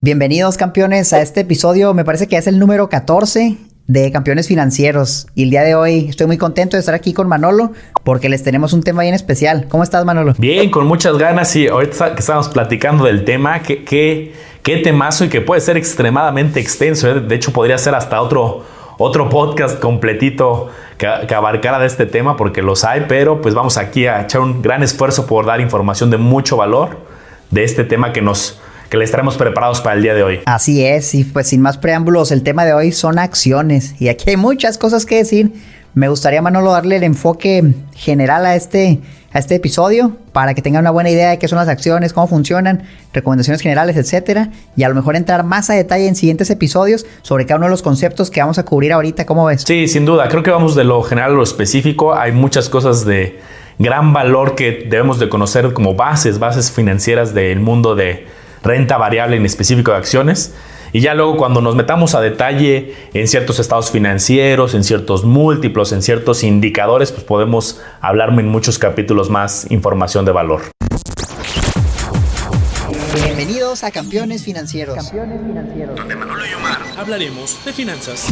Bienvenidos, campeones, a este episodio. Me parece que es el número 14 de Campeones Financieros. Y el día de hoy estoy muy contento de estar aquí con Manolo porque les tenemos un tema bien especial. ¿Cómo estás, Manolo? Bien, con muchas ganas. Y ahorita que estábamos platicando del tema, qué temazo, y que puede ser extremadamente extenso, ¿eh? De hecho, podría ser hasta otro podcast completito que abarcara de este tema, porque los hay, pero pues vamos aquí a echar un gran esfuerzo por dar información de mucho valor de este tema que les traemos preparados para el día de hoy. Así es, y pues sin más preámbulos, el tema de hoy son acciones. Y aquí hay muchas cosas que decir. Me gustaría, Manolo, darle el enfoque general a este episodio para que tengan una buena idea de qué son las acciones, cómo funcionan, recomendaciones generales, etcétera. Y a lo mejor entrar más a detalle en siguientes episodios sobre cada uno de los conceptos que vamos a cubrir ahorita. ¿Cómo ves? Sí, sin duda. Creo que vamos de lo general a lo específico. Hay muchas cosas de gran valor que debemos de conocer como bases financieras del mundo de renta variable, en específico de acciones. Y ya luego, cuando nos metamos a detalle en ciertos estados financieros, en ciertos múltiplos, en ciertos indicadores, pues podemos hablar en muchos capítulos más información de valor. Bienvenidos a Campeones Financieros. Donde Manolo y Omar hablaremos de finanzas.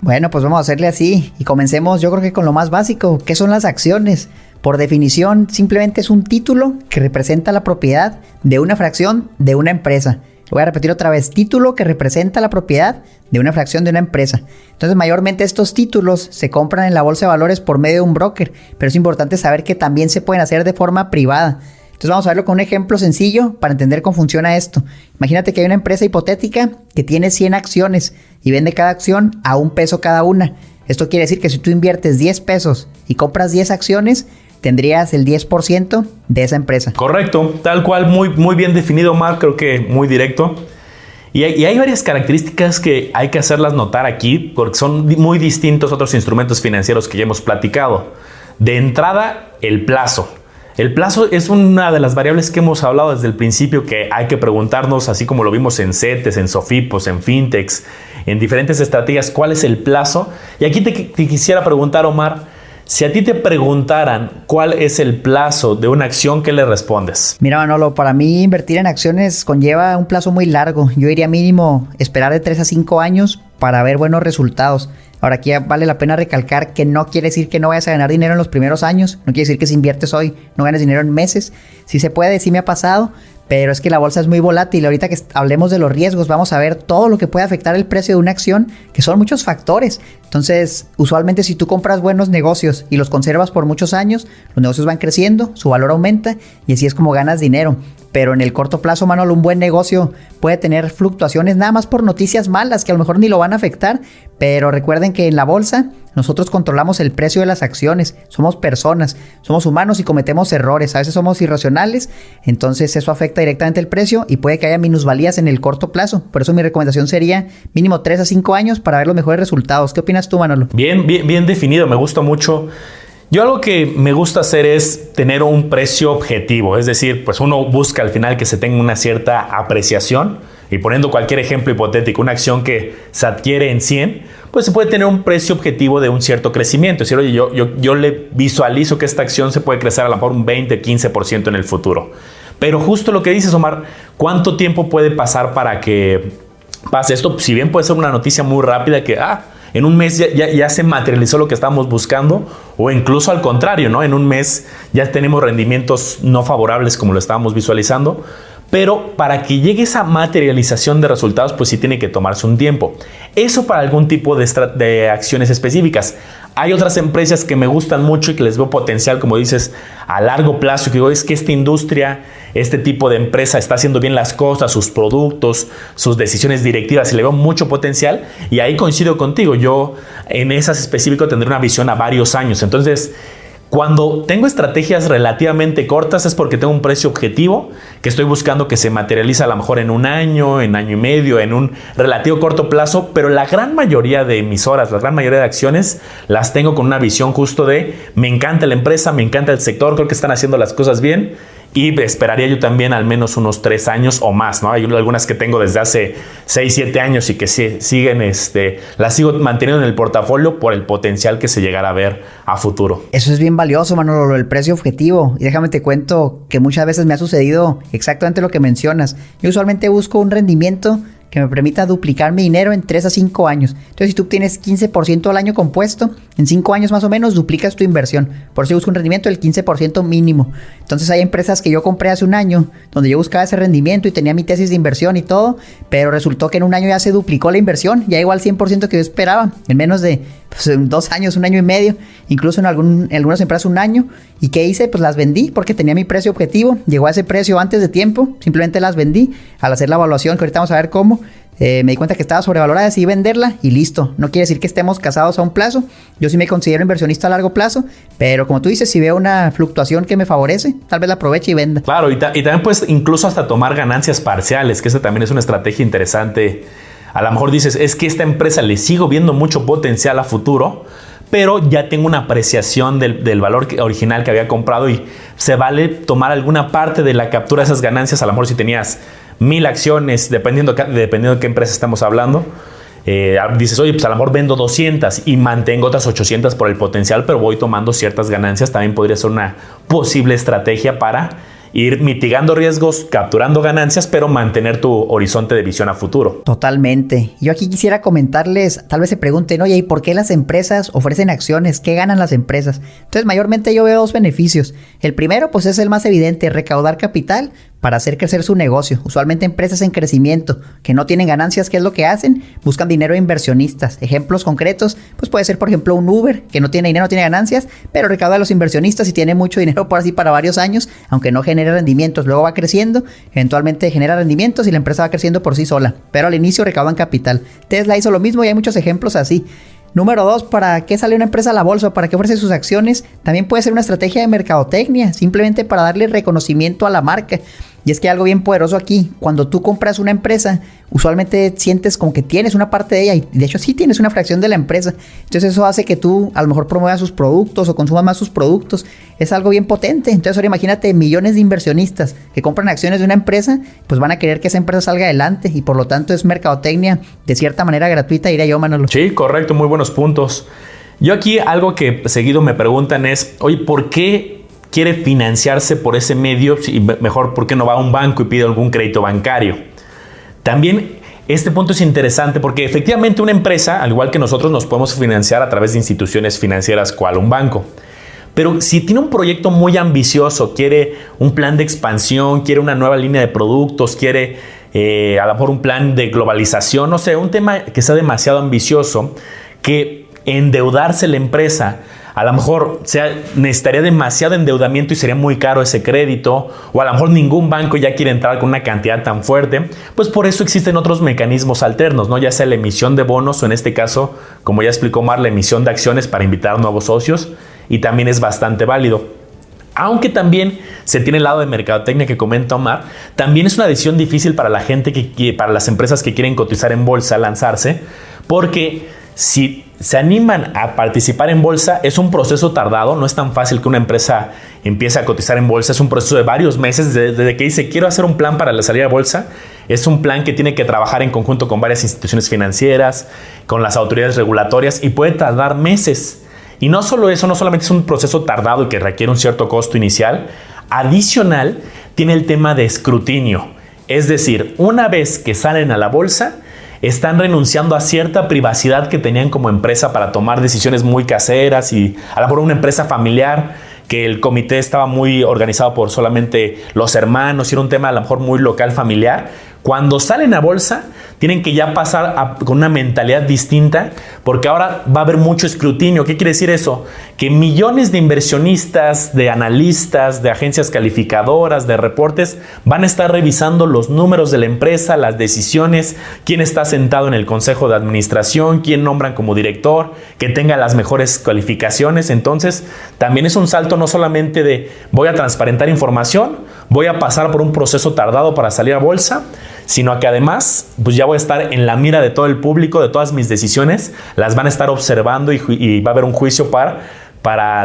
Bueno, pues vamos a hacerle así y comencemos, yo creo que con lo más básico. ¿Qué son las acciones? Por definición, simplemente es un título que representa la propiedad de una fracción de una empresa. Lo voy a repetir otra vez: título que representa la propiedad de una fracción de una empresa. Entonces, mayormente estos títulos se compran en la bolsa de valores por medio de un broker, pero es importante saber que también se pueden hacer de forma privada. Entonces vamos a verlo con un ejemplo sencillo para entender cómo funciona esto. Imagínate que hay una empresa hipotética que tiene 100 acciones y vende cada acción a $1 cada una. Esto quiere decir que si tú inviertes 10 pesos y compras 10 acciones, tendrías el 10% de esa empresa. Correcto, tal cual, muy bien definido, Mark, creo que muy directo. Y hay varias características que hay que hacerlas notar aquí, porque son muy distintos a otros instrumentos financieros que ya hemos platicado. De entrada, el plazo. El plazo es una de las variables que hemos hablado desde el principio, que hay que preguntarnos, así como lo vimos en CETES, en SOFIPOS, en FinTechs, en diferentes estrategias, ¿cuál es el plazo? Y aquí te quisiera preguntar, Omar, si a ti te preguntaran cuál es el plazo de una acción, ¿qué le respondes? Mira, Manolo, para mí invertir en acciones conlleva un plazo muy largo. Yo diría mínimo esperar de 3 a 5 años para ver buenos resultados. Ahora, aquí vale la pena recalcar que no quiere decir que no vayas a ganar dinero en los primeros años. No quiere decir que si inviertes hoy no ganes dinero en meses. Sí se puede, sí me ha pasado, pero es que la bolsa es muy volátil. Ahorita que hablemos de los riesgos, vamos a ver todo lo que puede afectar el precio de una acción, que son muchos factores. Entonces, usualmente si tú compras buenos negocios y los conservas por muchos años, los negocios van creciendo, su valor aumenta y así es como ganas dinero. Pero en el corto plazo, Manolo, un buen negocio puede tener fluctuaciones nada más por noticias malas que a lo mejor ni lo van a afectar. Pero recuerden que en la bolsa nosotros controlamos el precio de las acciones. Somos personas, somos humanos y cometemos errores. A veces somos irracionales, entonces eso afecta directamente el precio y puede que haya minusvalías en el corto plazo. Por eso mi recomendación sería mínimo 3 a 5 años para ver los mejores resultados. ¿Qué opinas tú, Manolo? Bien definido, me gusta mucho. Yo algo que me gusta hacer es tener un precio objetivo, es decir, pues uno busca al final que se tenga una cierta apreciación, y poniendo cualquier ejemplo hipotético, una acción que se adquiere en 100, pues se puede tener un precio objetivo de un cierto crecimiento, es decir, oye, yo le visualizo que esta acción se puede crecer a lo mejor un 20-15% en el futuro. Pero justo lo que dices, Omar, ¿cuánto tiempo puede pasar para que pase esto? Si bien puede ser una noticia muy rápida que en un mes ya se materializó lo que estábamos buscando, o incluso al contrario, ¿no? En un mes ya tenemos rendimientos no favorables como lo estábamos visualizando. Pero para que llegue esa materialización de resultados, pues sí tiene que tomarse un tiempo. Eso para algún tipo de acciones específicas. Hay otras empresas que me gustan mucho y que les veo potencial, como dices, a largo plazo. Que digo, es que esta industria, este tipo de empresa está haciendo bien las cosas, sus productos, sus decisiones directivas, y le veo mucho potencial. Y ahí coincido contigo. Yo en esas específico tendré una visión a varios años. Entonces, cuando tengo estrategias relativamente cortas es porque tengo un precio objetivo que estoy buscando que se materialice a lo mejor en un año y medio, en un relativo corto plazo, pero la gran mayoría de mis horas, la gran mayoría de acciones las tengo con una visión justo de me encanta la empresa, me encanta el sector, creo que están haciendo las cosas bien Y esperaría yo también al menos unos 3 años o más, ¿no? Hay algunas que tengo desde hace 6, 7 años y que siguen, las sigo manteniendo en el portafolio por el potencial que se llegará a ver a futuro. Eso es bien valioso, Manolo, el precio objetivo. Y déjame te cuento que muchas veces me ha sucedido exactamente lo que mencionas. Yo usualmente busco un rendimiento que me permita duplicar mi dinero en 3 a 5 años. Entonces, si tú tienes 15% al año compuesto, en 5 años más o menos duplicas tu inversión. Por eso yo busco un rendimiento del 15% mínimo. Entonces, hay empresas que yo compré hace un año, donde yo buscaba ese rendimiento y tenía mi tesis de inversión y todo, pero resultó que en un año ya se duplicó la inversión, ya llegó al 100% que yo esperaba, en menos de en 2 años, 1 año y medio, incluso en algunas empresas 1 año. ¿Y qué hice? Pues las vendí porque tenía mi precio objetivo, llegó a ese precio antes de tiempo, simplemente las vendí. Al hacer la evaluación, que ahorita vamos a ver cómo, me di cuenta que estaba sobrevalorada, decidí venderla y listo. No quiere decir que estemos casados a un plazo, yo sí me considero inversionista a largo plazo, pero como tú dices, si veo una fluctuación que me favorece, tal vez la aproveche y venda. Claro, y también puedes incluso hasta tomar ganancias parciales, que esa también es una estrategia interesante. A lo mejor dices, es que esta empresa le sigo viendo mucho potencial a futuro, pero ya tengo una apreciación del valor original que había comprado y se vale tomar alguna parte de la captura de esas ganancias. A lo mejor si tenías 1000 acciones, dependiendo de qué empresa estamos hablando, dices, oye, pues a lo mejor vendo 200 y mantengo otras 800 por el potencial, pero voy tomando ciertas ganancias. También podría ser una posible estrategia para ir mitigando riesgos, capturando ganancias, pero mantener tu horizonte de visión a futuro. Totalmente. Yo aquí quisiera comentarles, tal vez se pregunten, oye, ¿y por qué las empresas ofrecen acciones? ¿Qué ganan las empresas? Entonces, mayormente yo veo 2 beneficios. El primero, pues es el más evidente, recaudar capital para hacer crecer su negocio. Usualmente empresas en crecimiento que no tienen ganancias, ¿qué es lo que hacen? Buscan dinero de inversionistas. Ejemplos concretos, pues puede ser por ejemplo un Uber que no tiene dinero, no tiene ganancias, pero recauda a los inversionistas y tiene mucho dinero por así para varios años, aunque no genere rendimientos. Luego va creciendo, eventualmente genera rendimientos y la empresa va creciendo por sí sola, pero al inicio recaudan capital. Tesla hizo lo mismo y hay muchos ejemplos así. Número 2, ¿para qué sale una empresa a la bolsa? ¿Para qué ofrece sus acciones? También puede ser una estrategia de mercadotecnia, simplemente para darle reconocimiento a la marca. Y es que hay algo bien poderoso aquí. Cuando tú compras una empresa, usualmente sientes como que tienes una parte de ella. Y de hecho sí tienes una fracción de la empresa. Entonces eso hace que tú a lo mejor promuevas sus productos o consumas más sus productos. Es algo bien potente. Entonces ahora imagínate millones de inversionistas que compran acciones de una empresa, pues van a querer que esa empresa salga adelante. Y por lo tanto es mercadotecnia de cierta manera gratuita, diría yo, Manolo. Sí, correcto. Muy buenos puntos. Yo aquí algo que seguido me preguntan es, oye, ¿por qué quiere financiarse por ese medio? Y mejor, ¿por qué no va a un banco y pide algún crédito bancario? También este punto es interesante porque efectivamente una empresa, al igual que nosotros, nos podemos financiar a través de instituciones financieras cual un banco. Pero si tiene un proyecto muy ambicioso, quiere un plan de expansión, quiere una nueva línea de productos, quiere a lo mejor un plan de globalización, no sé, un tema que sea demasiado ambicioso, que endeudarse la empresa a lo mejor necesitaría demasiado endeudamiento y sería muy caro ese crédito, o a lo mejor ningún banco ya quiere entrar con una cantidad tan fuerte, pues por eso existen otros mecanismos alternos, ¿no? Ya sea la emisión de bonos o en este caso, como ya explicó Omar, la emisión de acciones para invitar nuevos socios, y también es bastante válido. Aunque también se tiene el lado de mercadotecnia que comenta Omar, también es una decisión difícil para la gente, para las empresas que quieren cotizar en bolsa, lanzarse, porque si se animan a participar en bolsa, es un proceso tardado, no es tan fácil que una empresa empiece a cotizar en bolsa, es un proceso de varios meses, desde que dice quiero hacer un plan para la salida a bolsa, es un plan que tiene que trabajar en conjunto con varias instituciones financieras, con las autoridades regulatorias y puede tardar meses. Y no solo eso, no solamente es un proceso tardado y que requiere un cierto costo inicial, adicional tiene el tema de escrutinio, es decir, una vez que salen a la bolsa, están renunciando a cierta privacidad que tenían como empresa para tomar decisiones muy caseras y a lo mejor una empresa familiar que el comité estaba muy organizado por solamente los hermanos y era un tema a lo mejor muy local, familiar. Cuando salen a bolsa, tienen que ya pasar con una mentalidad distinta porque ahora va a haber mucho escrutinio. ¿Qué quiere decir eso? Que millones de inversionistas, de analistas, de agencias calificadoras, de reportes van a estar revisando los números de la empresa, las decisiones, quién está sentado en el consejo de administración, quién nombran como director, que tenga las mejores calificaciones. Entonces, también es un salto no solamente de voy a transparentar información, voy a pasar por un proceso tardado para salir a bolsa, sino que además pues ya voy a estar en la mira de todo el público, de todas mis decisiones, las van a estar observando y va a haber un juicio para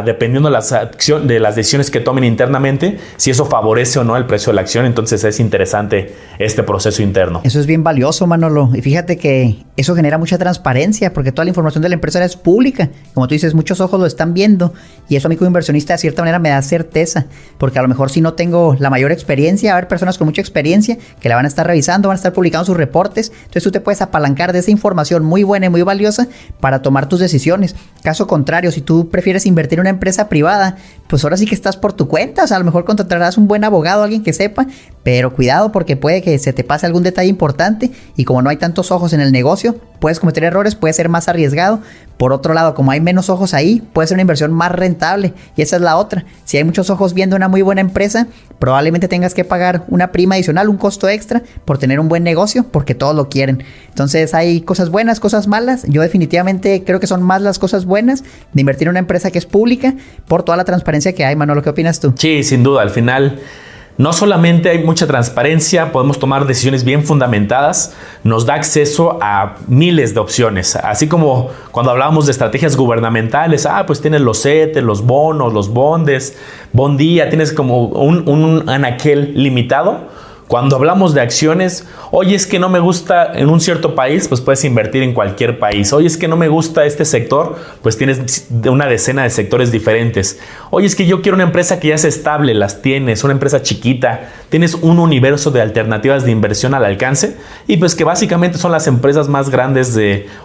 dependiendo de las decisiones que tomen internamente, si eso favorece o no el precio de la acción. Entonces es interesante este proceso interno. Eso es bien valioso, Manolo. Y fíjate que eso genera mucha transparencia porque toda la información de la empresa es pública. Como tú dices, muchos ojos lo están viendo y eso a mí como inversionista de cierta manera me da certeza, porque a lo mejor si no tengo la mayor experiencia, va a haber personas con mucha experiencia que la van a estar revisando, van a estar publicando sus reportes. Entonces tú te puedes apalancar de esa información muy buena y muy valiosa para tomar tus decisiones. Caso contrario, si tú prefieres invertir en una empresa privada, pues ahora sí que estás por tu cuenta. O sea, a lo mejor contratarás un buen abogado, alguien que sepa, pero cuidado porque puede que se te pase algún detalle importante y como no hay tantos ojos en el negocio, puedes cometer errores, puede ser más arriesgado. Por otro lado, como hay menos ojos ahí, puede ser una inversión más rentable y esa es la otra. Si hay muchos ojos viendo una muy buena empresa, probablemente tengas que pagar una prima adicional, un costo extra por tener un buen negocio porque todos lo quieren. Entonces hay cosas buenas, cosas malas. Yo definitivamente creo que son más las cosas buenas de invertir en una empresa que es pública por toda la transparencia que hay. Manolo, ¿qué opinas tú? Sí, sin duda. Al final, no solamente hay mucha transparencia, podemos tomar decisiones bien fundamentadas, nos da acceso a miles de opciones. Así como cuando hablábamos de estrategias gubernamentales, pues tienes los CETES, los bonos, los bondes, bondía, tienes como un anaquel limitado. Cuando hablamos de acciones, oye, es que no me gusta en un cierto país, pues puedes invertir en cualquier país. Oye, es que no me gusta este sector, pues tienes una decena de sectores diferentes. Oye, es que yo quiero una empresa que ya es estable, las tienes, una empresa chiquita. Tienes un universo de alternativas de inversión al alcance y pues que básicamente son las empresas más grandes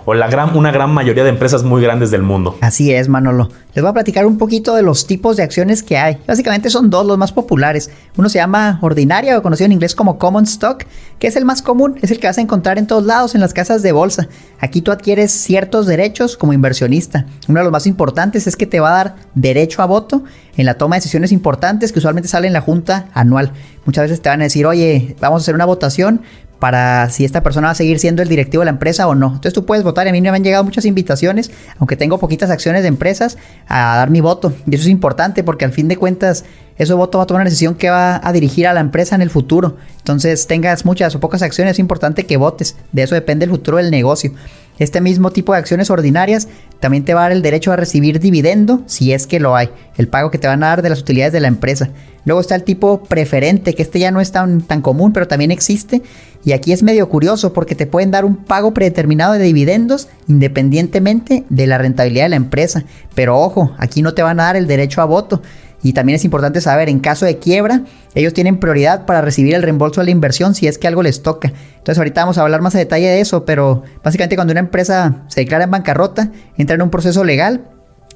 una gran mayoría de empresas muy grandes del mundo. Así es, Manolo. Les voy a platicar un poquito de los tipos de acciones que hay. Básicamente son dos los más populares. Uno se llama ordinaria o conocido en inglés como common stock, que es el más común, es el que vas a encontrar en todos lados en las casas de bolsa. Aquí tú adquieres ciertos derechos como inversionista. Uno de los más importantes es que te va a dar derecho a voto en la toma de decisiones importantes que usualmente sale en la junta anual. Muchas veces te van a decir, oye, vamos a hacer una votación para si esta persona va a seguir siendo el directivo de la empresa o no. Entonces tú puedes votar y a mí me han llegado muchas invitaciones, aunque tengo poquitas acciones de empresas, a dar mi voto. Y eso es importante porque al fin de cuentas ese voto va a tomar una decisión que va a dirigir a la empresa en el futuro. Entonces tengas muchas o pocas acciones, es importante que votes. De eso depende el futuro del negocio. Este mismo tipo de acciones ordinarias también te va a dar el derecho a recibir dividendo si es que lo hay, el pago que te van a dar de las utilidades de la empresa. Luego está el tipo preferente, que este ya no es tan común, pero también existe. Y aquí es medio curioso porque te pueden dar un pago predeterminado de dividendos independientemente de la rentabilidad de la empresa. Pero ojo, aquí no te van a dar el derecho a voto. Y también es importante saber, en caso de quiebra, ellos tienen prioridad para recibir el reembolso de la inversión si es que algo les toca. Entonces ahorita vamos a hablar más a detalle de eso, pero básicamente cuando una empresa se declara en bancarrota, entra en un proceso legal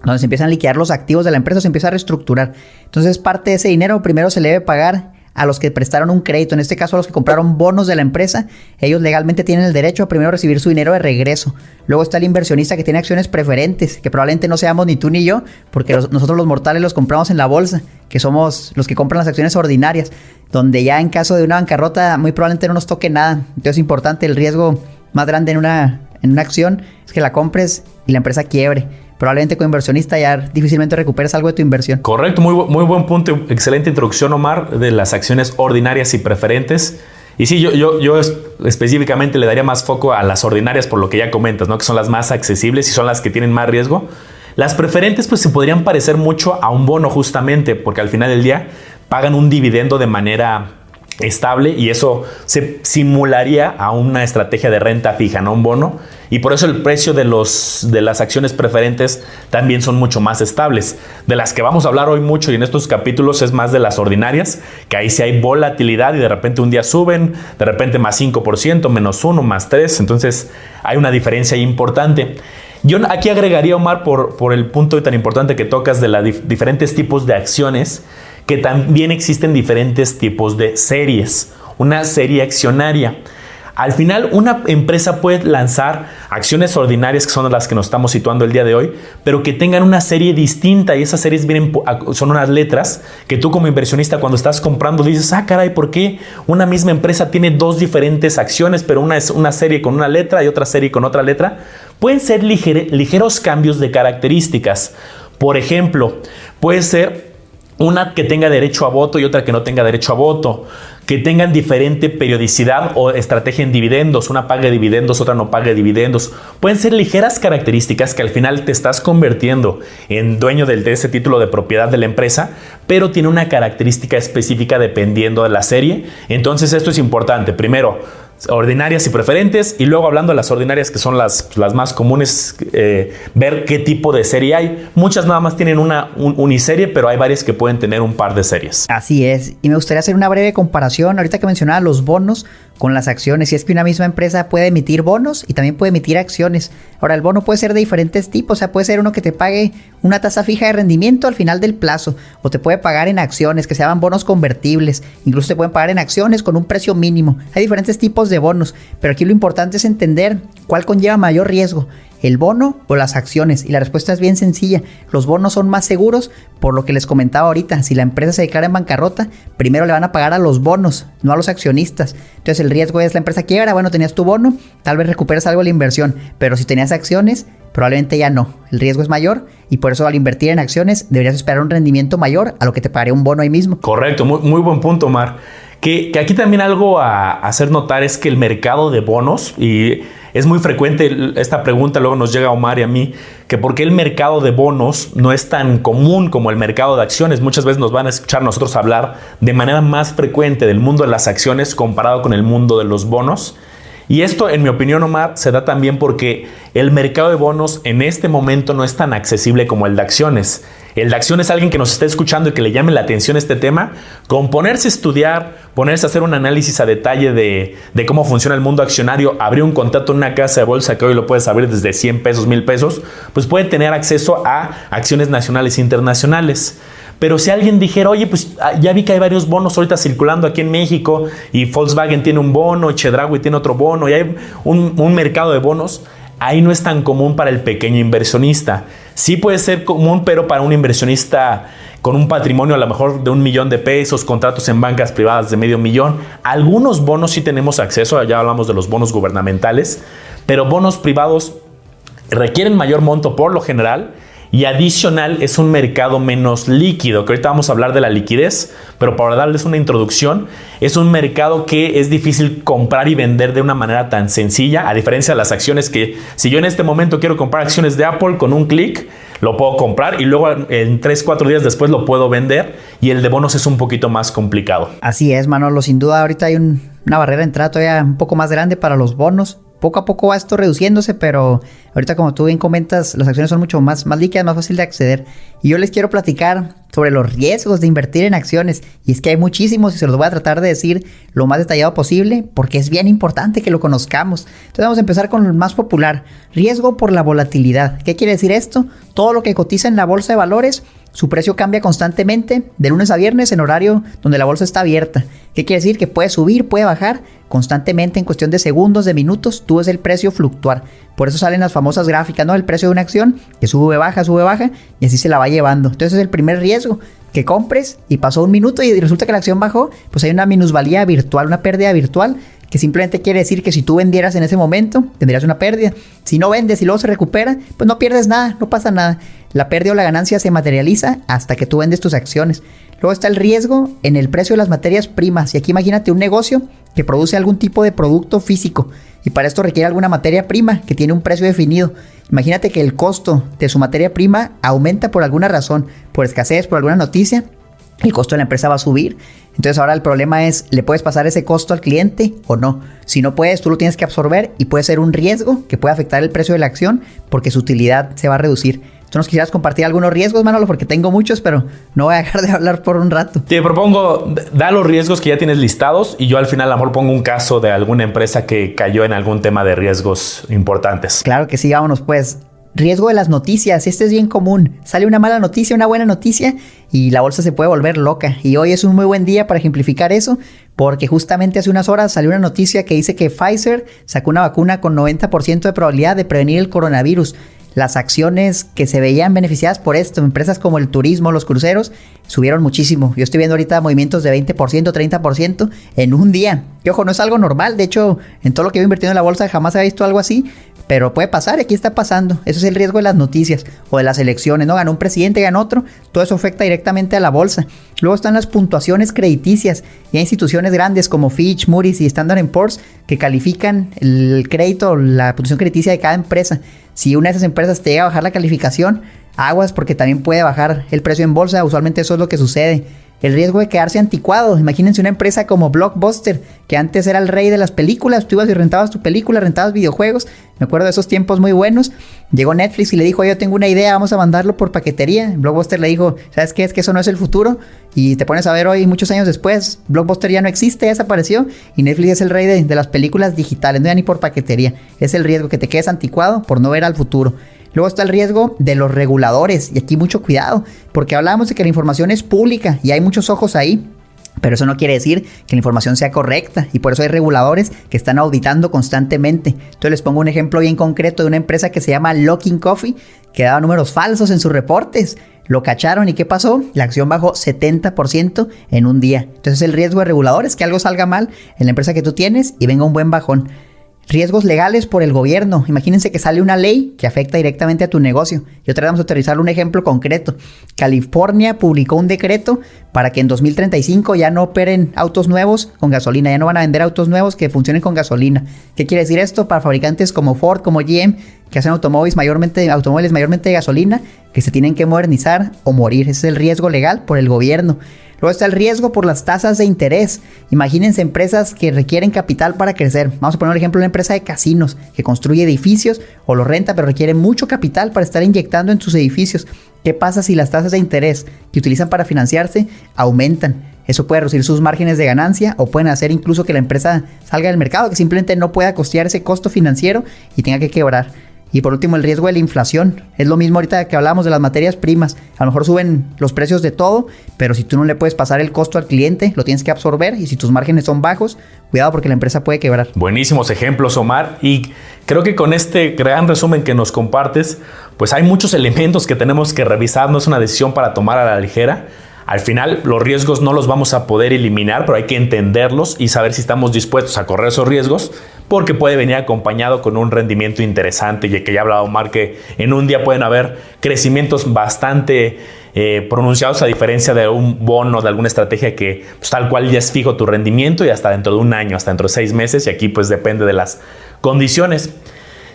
donde se empiezan a liquidar los activos de la empresa, se empieza a reestructurar. Entonces parte de ese dinero primero se le debe pagar a los que prestaron un crédito, en este caso a los que compraron bonos de la empresa. Ellos legalmente tienen el derecho a primero recibir su dinero de regreso. Luego está el inversionista que tiene acciones preferentes, que probablemente no seamos ni tú ni yo, porque nosotros los mortales los compramos en la bolsa, que somos los que compran las acciones ordinarias, donde ya en caso de una bancarrota muy probablemente no nos toque nada. Entonces es importante, el riesgo más grande en una acción es que la compres y la empresa quiebre. Probablemente como inversionista ya difícilmente recuperes algo de tu inversión. Correcto, muy buen punto. Excelente introducción, Omar, de las acciones ordinarias y preferentes. Y sí, yo específicamente le daría más foco a las ordinarias por lo que ya comentas, ¿no? Que son las más accesibles y son las que tienen más riesgo. Las preferentes pues se podrían parecer mucho a un bono justamente porque al final del día pagan un dividendo de manera estable y eso se simularía a una estrategia de renta fija, no un bono. Y por eso el precio de las acciones preferentes también son mucho más estables. De las que vamos a hablar hoy mucho y en estos capítulos es más de las ordinarias, que ahí sí hay volatilidad y de repente un día suben, de repente más 5%, menos 1, más 3. Entonces hay una diferencia importante. Yo aquí agregaría, Omar, por el punto tan importante que tocas de los diferentes tipos de acciones, que también existen diferentes tipos de series. Una serie accionaria. Al final, una empresa puede lanzar acciones ordinarias, que son las que nos estamos situando el día de hoy, pero que tengan una serie distinta y esas series son unas letras que tú como inversionista cuando estás comprando dices, caray, ¿por qué una misma empresa tiene dos diferentes acciones, pero una es una serie con una letra y otra serie con otra letra? Pueden ser ligeros cambios de características. Por ejemplo, puede ser una que tenga derecho a voto y otra que no tenga derecho a voto, que tengan diferente periodicidad o estrategia en dividendos, una pague dividendos, otra no pague dividendos. Pueden ser ligeras características que al final te estás convirtiendo en dueño de ese título de propiedad de la empresa, pero tiene una característica específica dependiendo de la serie. Entonces esto es importante. Primero, ordinarias y preferentes, y luego hablando de las ordinarias, que son las más comunes, ver qué tipo de serie hay. Muchas nada más tienen una uniserie, pero hay varias que pueden tener un par de series. Así es, y me gustaría hacer una breve comparación ahorita que mencionaba los bonos con las acciones. Y es que una misma empresa puede emitir bonos y también puede emitir acciones. Ahora, el bono puede ser de diferentes tipos, o sea, puede ser uno que te pague una tasa fija de rendimiento al final del plazo, o te puede pagar en acciones que se llaman bonos convertibles, incluso te pueden pagar en acciones con un precio mínimo. Hay diferentes tipos de bonos, pero aquí lo importante es entender cuál conlleva mayor riesgo, el bono o las acciones. Y la respuesta es bien sencilla: los bonos son más seguros, por lo que les comentaba ahorita. Si la empresa se declara en bancarrota, primero le van a pagar a los bonos, no a los accionistas. Entonces el riesgo es: la empresa quiebra, bueno, tenías tu bono, tal vez recuperas algo de la inversión, pero si tenías acciones, probablemente ya no. El riesgo es mayor, y por eso al invertir en acciones deberías esperar un rendimiento mayor a lo que te pagaría un bono ahí mismo. Correcto, muy buen punto, Omar. Que aquí también algo a hacer notar es que el mercado de bonos, y es muy frecuente esta pregunta, luego nos llega a Omar y a mí, que por qué el mercado de bonos no es tan común como el mercado de acciones. Muchas veces nos van a escuchar nosotros hablar de manera más frecuente del mundo de las acciones comparado con el mundo de los bonos. Y esto, en mi opinión, Omar, se da también porque el mercado de bonos en este momento no es tan accesible como el de acciones. El de acciones, alguien que nos esté escuchando y que le llame la atención este tema, con ponerse a estudiar, ponerse a hacer un análisis a detalle de cómo funciona el mundo accionario, abrir un contrato en una casa de bolsa que hoy lo puedes abrir desde 100 pesos, 1000 pesos, pues puede tener acceso a acciones nacionales e internacionales. Pero si alguien dijera, oye, pues ya vi que hay varios bonos ahorita circulando aquí en México, y Volkswagen tiene un bono, y Chedraui tiene otro bono, y hay un mercado de bonos, ahí no es tan común para el pequeño inversionista. Sí puede ser común, pero para un inversionista con un patrimonio a lo mejor de 1 millón de pesos, contratos en bancas privadas de $500,000. Algunos bonos sí tenemos acceso, ya hablamos de los bonos gubernamentales, pero bonos privados requieren mayor monto por lo general. Y adicional, es un mercado menos líquido, que ahorita vamos a hablar de la liquidez, pero para darles una introducción, es un mercado que es difícil comprar y vender de una manera tan sencilla, a diferencia de las acciones, que si yo en este momento quiero comprar acciones de Apple, con un clic lo puedo comprar y luego en 3-4 días después lo puedo vender, y el de bonos es un poquito más complicado. Así es, Manolo, sin duda ahorita hay una barrera de entrada todavía un poco más grande para los bonos. Poco a poco va esto reduciéndose, pero ahorita, como tú bien comentas, las acciones son mucho más líquidas, más fácil de acceder. Y yo les quiero platicar sobre los riesgos de invertir en acciones. Y es que hay muchísimos, y se los voy a tratar de decir lo más detallado posible, porque es bien importante que lo conozcamos. Entonces vamos a empezar con el más popular: riesgo por la volatilidad. ¿Qué quiere decir esto? Todo lo que cotiza en la bolsa de valores, su precio cambia constantemente de lunes a viernes en horario donde la bolsa está abierta. ¿Qué quiere decir? Que puede subir, puede bajar constantemente en cuestión de segundos, de minutos. Tú ves el precio fluctuar. Por eso salen las famosas gráficas, ¿no? El precio de una acción que sube, baja, y así se la va llevando. Entonces es el primer riesgo, que compres y pasó un minuto y resulta que la acción bajó. Pues hay una minusvalía virtual, una pérdida virtual, que simplemente quiere decir que si tú vendieras en ese momento, tendrías una pérdida. Si no vendes y luego se recupera, pues no pierdes nada, no pasa nada. La pérdida o la ganancia se materializa hasta que tú vendes tus acciones. Luego está el riesgo en el precio de las materias primas. Y aquí imagínate un negocio que produce algún tipo de producto físico, y para esto requiere alguna materia prima que tiene un precio definido. Imagínate que el costo de su materia prima aumenta por alguna razón, por escasez, por alguna noticia. El costo de la empresa va a subir. Entonces ahora el problema es, ¿le puedes pasar ese costo al cliente o no? Si no puedes, tú lo tienes que absorber, y puede ser un riesgo que puede afectar el precio de la acción porque su utilidad se va a reducir. ¿Tú nos quisieras compartir algunos riesgos, Manolo? Porque tengo muchos, pero no voy a dejar de hablar por un rato. Te propongo, da los riesgos que ya tienes listados, y yo al final a lo mejor pongo un caso de alguna empresa que cayó en algún tema de riesgos importantes. Claro que sí, vámonos pues. Riesgo de las noticias, este es bien común. Sale una mala noticia, una buena noticia, y la bolsa se puede volver loca. Y hoy es un muy buen día para ejemplificar eso, porque justamente hace unas horas salió una noticia que dice que Pfizer sacó una vacuna con 90% de probabilidad de prevenir el coronavirus. Las acciones que se veían beneficiadas por esto, empresas como el turismo, los cruceros, subieron muchísimo. Yo estoy viendo ahorita movimientos de 20%, 30% en un día. Que ojo, no es algo normal. De hecho, en todo lo que he invertido en la bolsa jamás había visto algo así. pero puede pasar, aquí está pasando. Eso es el riesgo de las noticias o de las elecciones, ¿no? Ganó un presidente, ganó otro, todo eso afecta directamente a la bolsa. Luego están las puntuaciones crediticias y hay instituciones grandes como Fitch, Moody's y Standard & Poor's que califican el crédito, la puntuación crediticia de cada empresa. Si una de esas empresas te llega a bajar la calificación, aguas porque también puede bajar el precio en bolsa, usualmente eso es lo que sucede. El riesgo de quedarse anticuado. Imagínense una empresa como Blockbuster, que antes era el rey de las películas. Tú ibas y rentabas tu película, rentabas videojuegos. Me acuerdo de esos tiempos muy buenos. Llegó Netflix y le dijo, yo tengo una idea, vamos a mandarlo por paquetería. Blockbuster le dijo, ¿sabes qué? Es que eso no es el futuro. Y te pones a ver hoy, muchos años después, Blockbuster ya no existe, ya desapareció. Y Netflix es el rey de las películas digitales, no ya ni por paquetería. Es el riesgo que te quedes anticuado por no ver al futuro. Luego está el riesgo de los reguladores, y aquí mucho cuidado, porque hablábamos de que la información es pública y hay muchos ojos ahí, pero eso no quiere decir que la información sea correcta, y por eso hay reguladores que están auditando constantemente. Entonces les pongo un ejemplo bien concreto de una empresa que se llama Luckin Coffee, que daba números falsos en sus reportes. Lo cacharon y ¿qué pasó? La acción bajó 70% en un día. Entonces el riesgo de reguladores, que algo salga mal en la empresa que tú tienes y venga un buen bajón. Riesgos legales por el gobierno. Imagínense que sale una ley que afecta directamente a tu negocio. Y otra vez vamos a aterrizar un ejemplo concreto. California publicó un decreto para que en 2035 ya no operen autos nuevos con gasolina. Ya no van a vender autos nuevos que funcionen con gasolina. ¿Qué quiere decir esto? Para fabricantes como Ford, como GM, que hacen automóviles mayormente de gasolina, que se tienen que modernizar o morir. Ese es el riesgo legal por el gobierno. Luego está el riesgo por las tasas de interés. Imagínense empresas que requieren capital para crecer. Vamos a poner un ejemplo de una empresa de casinos que construye edificios o los renta, pero requiere mucho capital para estar inyectando en sus edificios. ¿Qué pasa si las tasas de interés que utilizan para financiarse aumentan? Eso puede reducir sus márgenes de ganancia o pueden hacer incluso que la empresa salga del mercado, que simplemente no pueda costear ese costo financiero y tenga que quebrar. Y por último, el riesgo de la inflación. Es lo mismo ahorita que hablamos de las materias primas. A lo mejor suben los precios de todo, pero si tú no le puedes pasar el costo al cliente, lo tienes que absorber. Y si tus márgenes son bajos, cuidado porque la empresa puede quebrar. Buenísimos ejemplos, Omar. Y creo que con este gran resumen que nos compartes, pues hay muchos elementos que tenemos que revisar. No es una decisión para tomar a la ligera. Al final, los riesgos no los vamos a poder eliminar, pero hay que entenderlos y saber si estamos dispuestos a correr esos riesgos, porque puede venir acompañado con un rendimiento interesante. Y que ya hablaba Omar que en un día pueden haber crecimientos bastante pronunciados, a diferencia de un bono, de alguna estrategia que pues, tal cual ya es fijo tu rendimiento y hasta dentro de un año, hasta dentro de 6 meses, y aquí pues depende de las condiciones.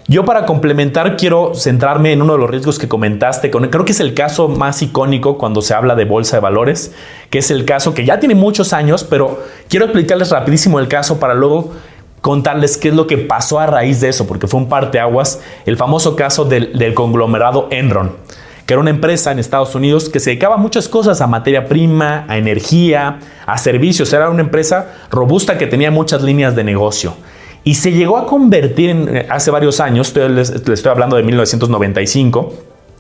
Yo, para complementar, quiero centrarme en uno de los riesgos que comentaste. Creo que es el caso más icónico cuando se habla de bolsa de valores, que es el caso que ya tiene muchos años, pero quiero explicarles rapidísimo el caso para luego contarles qué es lo que pasó a raíz de eso, porque fue un parteaguas, el famoso caso del conglomerado Enron, que era una empresa en Estados Unidos que se dedicaba a muchas cosas, a materia prima, a energía, a servicios. Era una empresa robusta que tenía muchas líneas de negocio. Y se llegó a convertir hace varios años, les estoy hablando de 1995,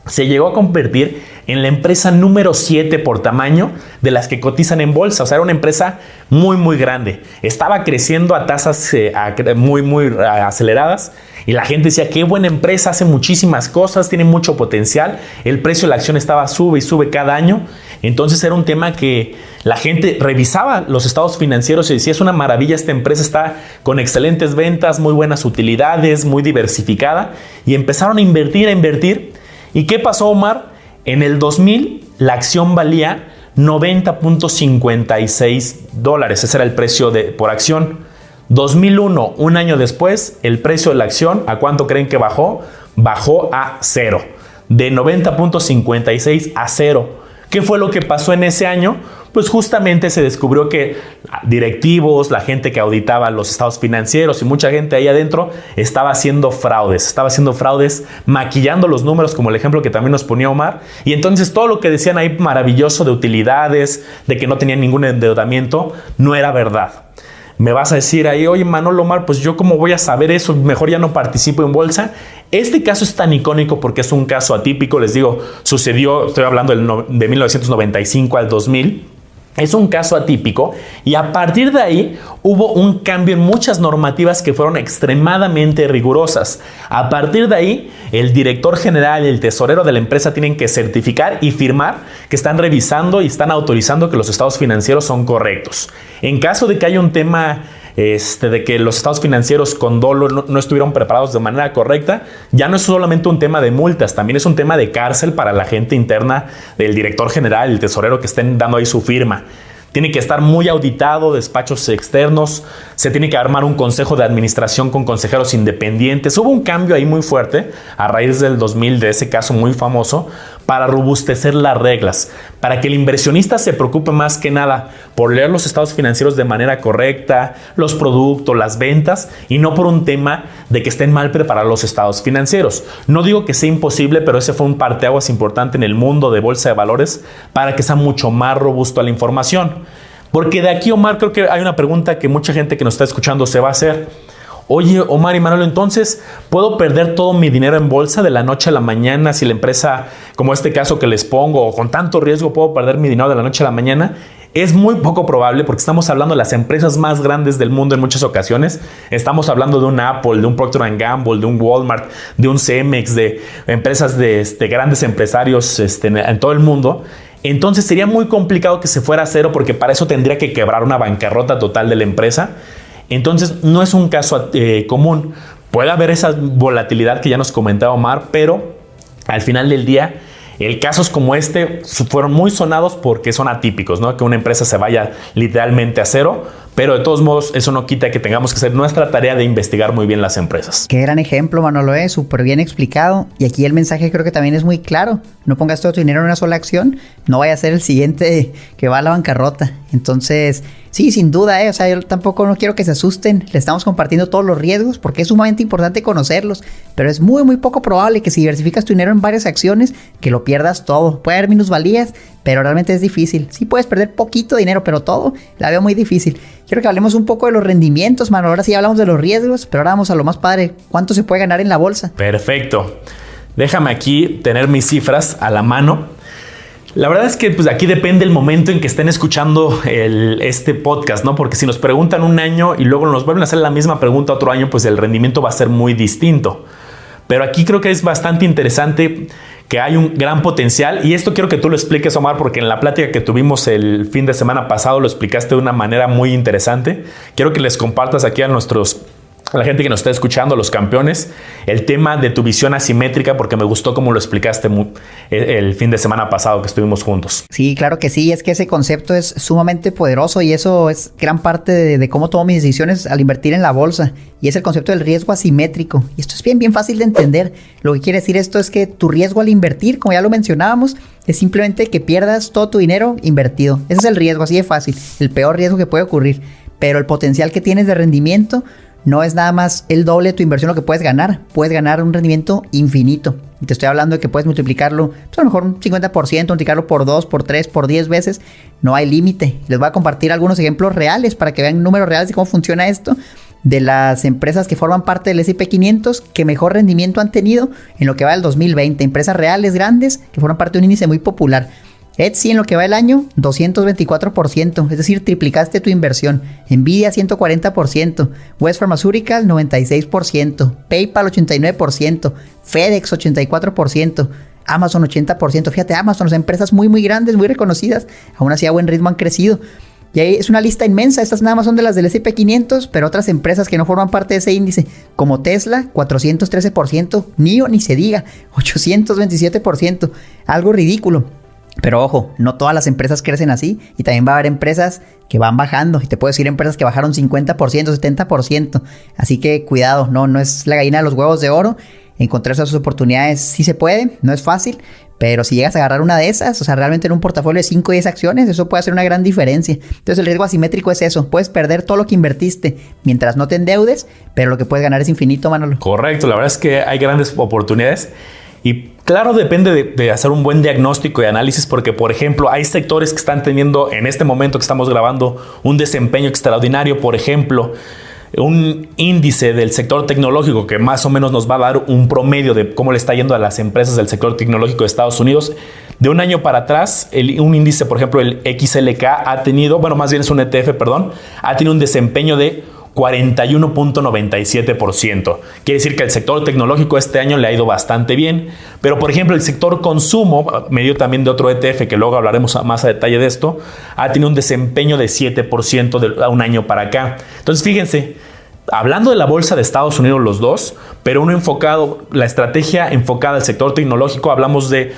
se llegó a convertir en la empresa número 7 por tamaño de las que cotizan en bolsa. O sea, era una empresa muy, muy grande. Estaba creciendo a tasas muy aceleradas. Y la gente decía, qué buena empresa, hace muchísimas cosas, tiene mucho potencial. El precio de la acción estaba sube y sube cada año. Entonces era un tema que la gente revisaba los estados financieros y decía, es una maravilla, esta empresa está con excelentes ventas, muy buenas utilidades, muy diversificada. Y empezaron a invertir. ¿Y qué pasó, Omar? En el 2000 la acción valía $90.56. Ese era el precio por acción. 2001, un año después, el precio de la acción, ¿a cuánto creen que bajó? Bajó a 0. De 90.56 a 0. ¿Qué fue lo que pasó en ese año? Pues justamente se descubrió que directivos, la gente que auditaba los estados financieros y mucha gente ahí adentro estaba haciendo fraudes, maquillando los números, como el ejemplo que también nos ponía Omar. Y entonces todo lo que decían ahí maravilloso de utilidades, de que no tenían ningún endeudamiento, no era verdad. Me vas a decir ahí, oye, Manolo, Omar, pues yo cómo voy a saber eso, mejor ya no participo en bolsa. Este caso es tan icónico porque es un caso atípico, les digo, sucedió, estoy hablando de 1995 al 2000. Es un caso atípico y a partir de ahí hubo un cambio en muchas normativas que fueron extremadamente rigurosas. A partir de ahí, el director general y el tesorero de la empresa tienen que certificar y firmar que están revisando y están autorizando que los estados financieros son correctos. En caso de que haya un tema de que los estados financieros con dolo no estuvieron preparados de manera correcta, ya no es solamente un tema de multas, también es un tema de cárcel para la gente interna del director general, el tesorero que estén dando ahí su firma. Tiene que estar muy auditado, despachos externos, se tiene que armar un consejo de administración con consejeros independientes. Hubo un cambio ahí muy fuerte a raíz del 2000, de ese caso muy famoso, para robustecer las reglas, para que el inversionista se preocupe más que nada por leer los estados financieros de manera correcta, los productos, las ventas, y no por un tema de que estén mal preparados los estados financieros. No digo que sea imposible, pero ese fue un parteaguas importante en el mundo de bolsa de valores para que sea mucho más robusto a la información. Porque de aquí, Omar, creo que hay una pregunta que mucha gente que nos está escuchando se va a hacer. Oye, Omar y Manolo, entonces, ¿puedo perder todo mi dinero en bolsa de la noche a la mañana si la empresa, como este caso que les pongo, con tanto riesgo, puedo perder mi dinero de la noche a la mañana? Es muy poco probable porque estamos hablando de las empresas más grandes del mundo en muchas ocasiones. Estamos hablando de un Apple, de un Procter & Gamble, de un Walmart, de un Cemex, de empresas de grandes empresarios en todo el mundo. Entonces sería muy complicado que se fuera a cero porque para eso tendría que quebrar una bancarrota total de la empresa. Entonces no es un caso común. Puede haber esa volatilidad que ya nos comentaba Omar, pero al final del día, casos como este fueron muy sonados porque son atípicos, ¿no? Que una empresa se vaya literalmente a cero, pero de todos modos eso no quita que tengamos que hacer nuestra tarea de investigar muy bien las empresas. Qué gran ejemplo, Manolo, súper bien explicado. Y aquí el mensaje creo que también es muy claro. No pongas todo tu dinero en una sola acción, no vaya a ser el siguiente que va a la bancarrota. Entonces, sí, sin duda, o sea, yo tampoco no quiero que se asusten. Le estamos compartiendo todos los riesgos porque es sumamente importante conocerlos. Pero es muy, muy poco probable que si diversificas tu dinero en varias acciones, que lo pierdas todo. Puede haber minusvalías, pero realmente es difícil. Sí puedes perder poquito dinero, pero todo la veo muy difícil. Quiero que hablemos un poco de los rendimientos, mano. Ahora sí hablamos de los riesgos, pero ahora vamos a lo más padre. ¿Cuánto se puede ganar en la bolsa? Perfecto. Déjame aquí tener mis cifras a la mano. La verdad es que pues, aquí depende el momento en que estén escuchando este podcast, ¿no? Porque si nos preguntan un año y luego nos vuelven a hacer la misma pregunta otro año, pues el rendimiento va a ser muy distinto. Pero aquí creo que es bastante interesante que hay un gran potencial y esto quiero que tú lo expliques, Omar, porque en la plática que tuvimos el fin de semana pasado lo explicaste de una manera muy interesante. Quiero que les compartas aquí a la gente que nos está escuchando, los campeones, el tema de tu visión asimétrica, porque me gustó cómo lo explicaste el fin de semana pasado que estuvimos juntos. Sí, claro que sí, es que ese concepto es sumamente poderoso y eso es gran parte de cómo tomo mis decisiones al invertir en la bolsa, y es el concepto del riesgo asimétrico. Y esto es bien, bien fácil de entender. Lo que quiere decir esto es que tu riesgo al invertir, como ya lo mencionábamos, es simplemente que pierdas todo tu dinero invertido. Ese es el riesgo, así de fácil, el peor riesgo que puede ocurrir. Pero el potencial que tienes de rendimiento no es nada más el doble de tu inversión lo que puedes ganar un rendimiento infinito. Y te estoy hablando de que puedes multiplicarlo, pues a lo mejor un 50%, multiplicarlo por 2, por 3, por 10 veces. No hay límite. Les voy a compartir algunos ejemplos reales para que vean números reales de cómo funciona esto. De las empresas que forman parte del S&P 500 que mejor rendimiento han tenido en lo que va del 2020. Empresas reales grandes que forman parte de un índice muy popular. Etsy en lo que va el año, 224%, es decir, triplicaste tu inversión. Nvidia, 140%, West Pharmaceutical, 96%, PayPal, 89%, FedEx, 84%, Amazon, 80%. Fíjate, Amazon, son empresas muy, muy grandes, muy reconocidas, aún así a buen ritmo han crecido. Y ahí es una lista inmensa, estas nada más son de las del S&P 500, pero otras empresas que no forman parte de ese índice, como Tesla, 413%, NIO, ni se diga, 827%, algo ridículo. Pero ojo, no todas las empresas crecen así y también va a haber empresas que van bajando. Y te puedo decir empresas que bajaron 50%, 70%. Así que cuidado, no es la gallina de los huevos de oro. Encontrar esas oportunidades sí se puede, no es fácil. Pero si llegas a agarrar una de esas, o sea, realmente en un portafolio de 5 o 10 acciones, eso puede hacer una gran diferencia. Entonces el riesgo asimétrico es eso. Puedes perder todo lo que invertiste mientras no te endeudes, pero lo que puedes ganar es infinito, Manolo. Correcto, la verdad es que hay grandes oportunidades. Y claro, depende de hacer un buen diagnóstico y análisis porque, por ejemplo, hay sectores que están teniendo en este momento que estamos grabando un desempeño extraordinario. Por ejemplo, un índice del sector tecnológico que más o menos nos va a dar un promedio de cómo le está yendo a las empresas del sector tecnológico de Estados Unidos. De un año para atrás, un índice, por ejemplo, el XLK ha tenido, bueno, más bien es un ETF, perdón, ha tenido un desempeño de 41.97%. Quiere decir que el sector tecnológico este año le ha ido bastante bien, pero por ejemplo el sector consumo, medio también de otro ETF, que luego hablaremos más a detalle de esto, ha tenido un desempeño de 7% de un año para acá. Entonces fíjense, hablando de la bolsa de Estados Unidos los dos, pero uno enfocado, la estrategia enfocada al sector tecnológico hablamos de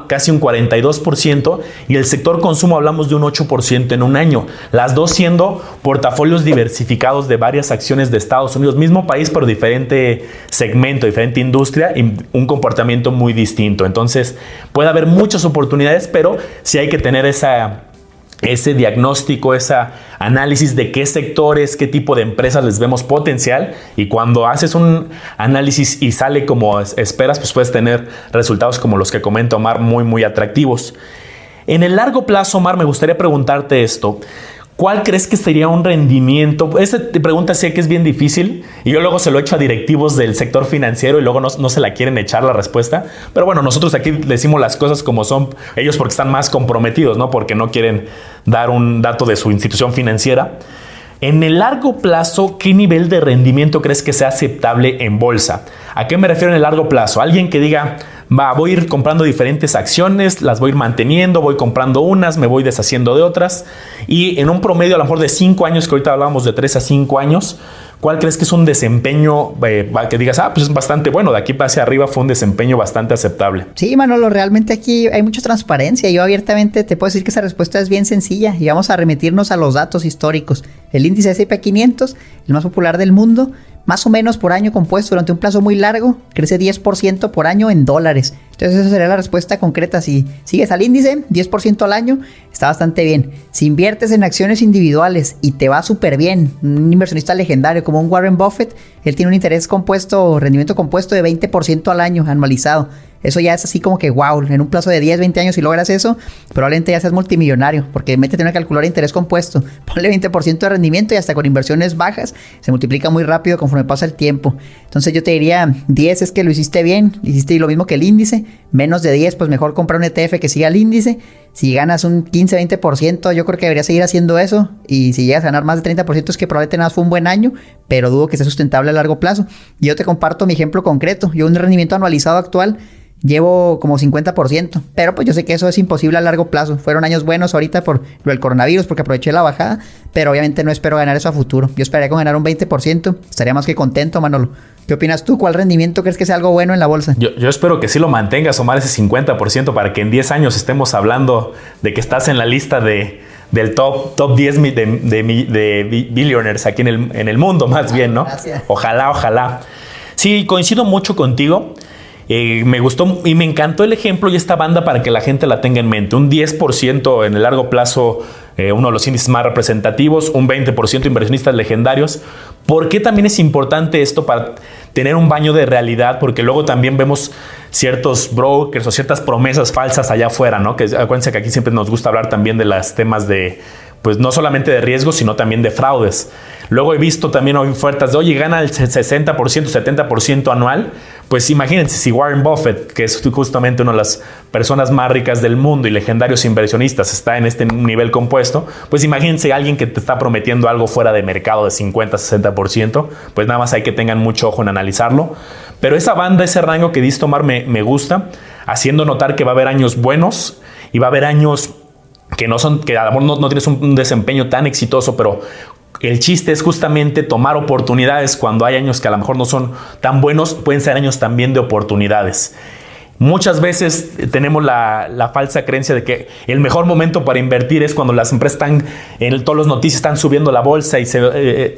casi un 42% y el sector consumo hablamos de un 8% en un año. Las dos siendo portafolios diversificados de varias acciones de Estados Unidos, mismo país pero diferente segmento, diferente industria y un comportamiento muy distinto. Entonces puede haber muchas oportunidades, pero sí hay que tener ese diagnóstico, ese análisis de qué sectores, qué tipo de empresas les vemos potencial, y cuando haces un análisis y sale como esperas, pues puedes tener resultados como los que comenta Omar, muy muy atractivos. En el largo plazo, Omar, me gustaría preguntarte esto. ¿Cuál crees que sería un rendimiento? Esta pregunta sé que es bien difícil y yo luego se lo echo a directivos del sector financiero y luego no se la quieren echar la respuesta. Pero bueno, nosotros aquí decimos las cosas como son, ellos porque están más comprometidos, ¿no? Porque no quieren dar un dato de su institución financiera. En el largo plazo, ¿qué nivel de rendimiento crees que sea aceptable en bolsa? ¿A qué me refiero en el largo plazo? Alguien que diga, voy a ir comprando diferentes acciones, las voy a ir manteniendo, voy comprando unas, me voy deshaciendo de otras. Y en un promedio a lo mejor de 5 años, que ahorita hablábamos de 3 a 5 años, ¿cuál crees que es un desempeño que digas, pues es bastante bueno, de aquí hacia arriba fue un desempeño bastante aceptable? Sí, Manolo, realmente aquí hay mucha transparencia. Yo abiertamente te puedo decir que esa respuesta es bien sencilla y vamos a remitirnos a los datos históricos. El índice S&P 500, el más popular del mundo, más o menos por año compuesto durante un plazo muy largo, crece 10% por año en dólares. Entonces esa sería la respuesta concreta. Si sigues al índice, 10% al año, está bastante bien. Si inviertes en acciones individuales y te va súper bien, un inversionista legendario como un Warren Buffett, él tiene un interés compuesto, rendimiento compuesto de 20% al año anualizado. Eso ya es así como que wow, en un plazo de 10, 20 años si logras eso, probablemente ya seas multimillonario, porque métete en una calculadora de interés compuesto, ponle 20% de rendimiento y hasta con inversiones bajas se multiplica muy rápido conforme pasa el tiempo. Entonces yo te diría, 10 es que lo hiciste bien, hiciste lo mismo que el índice, menos de 10 pues mejor comprar un ETF que siga el índice. Si ganas un 15, 20%, yo creo que deberías seguir haciendo eso. Y si llegas a ganar más de 30%, es que probablemente nada fue un buen año, pero dudo que sea sustentable a largo plazo. Y yo te comparto mi ejemplo concreto. Yo un rendimiento anualizado actual llevo como 50%, pero pues yo sé que eso es imposible a largo plazo. Fueron años buenos ahorita por lo del coronavirus, porque aproveché la bajada, pero obviamente no espero ganar eso a futuro. Yo esperaría con ganar un 20%, estaría más que contento, Manolo. ¿Qué opinas tú? ¿Cuál rendimiento crees que sea algo bueno en la bolsa? Yo espero que sí lo mantengas, Omar, ese 50%, para que en 10 años estemos hablando de que estás en la lista del top 10 de billionaires aquí en el mundo, más bien, ¿no? Gracias. Ojalá. Sí, coincido mucho contigo. Me gustó y me encantó el ejemplo y esta banda para que la gente la tenga en mente. Un 10% en el largo plazo, uno de los índices más representativos, un 20% inversionistas legendarios. ¿Por qué también es importante esto? Para tener un baño de realidad, porque luego también vemos ciertos brokers o ciertas promesas falsas allá afuera, ¿no? Que acuérdense que aquí siempre nos gusta hablar también de los temas de, pues no solamente de riesgos, sino también de fraudes. Luego he visto también ofertas de, oye, gana el 60%, 70% anual. Pues imagínense, si Warren Buffett, que es justamente una de las personas más ricas del mundo y legendarios inversionistas, está en este nivel compuesto, pues imagínense alguien que te está prometiendo algo fuera de mercado de 50, 60%, pues nada más hay que tengan mucho ojo en analizarlo. Pero esa banda, ese rango que diste, Omar, me gusta, haciendo notar que va a haber años buenos y va a haber años que no son, que a lo mejor no tienes un desempeño tan exitoso, pero el chiste es justamente tomar oportunidades cuando hay años que a lo mejor no son tan buenos, pueden ser años también de oportunidades. Muchas veces tenemos la falsa creencia de que el mejor momento para invertir es cuando las empresas están, todos los noticias están subiendo la bolsa y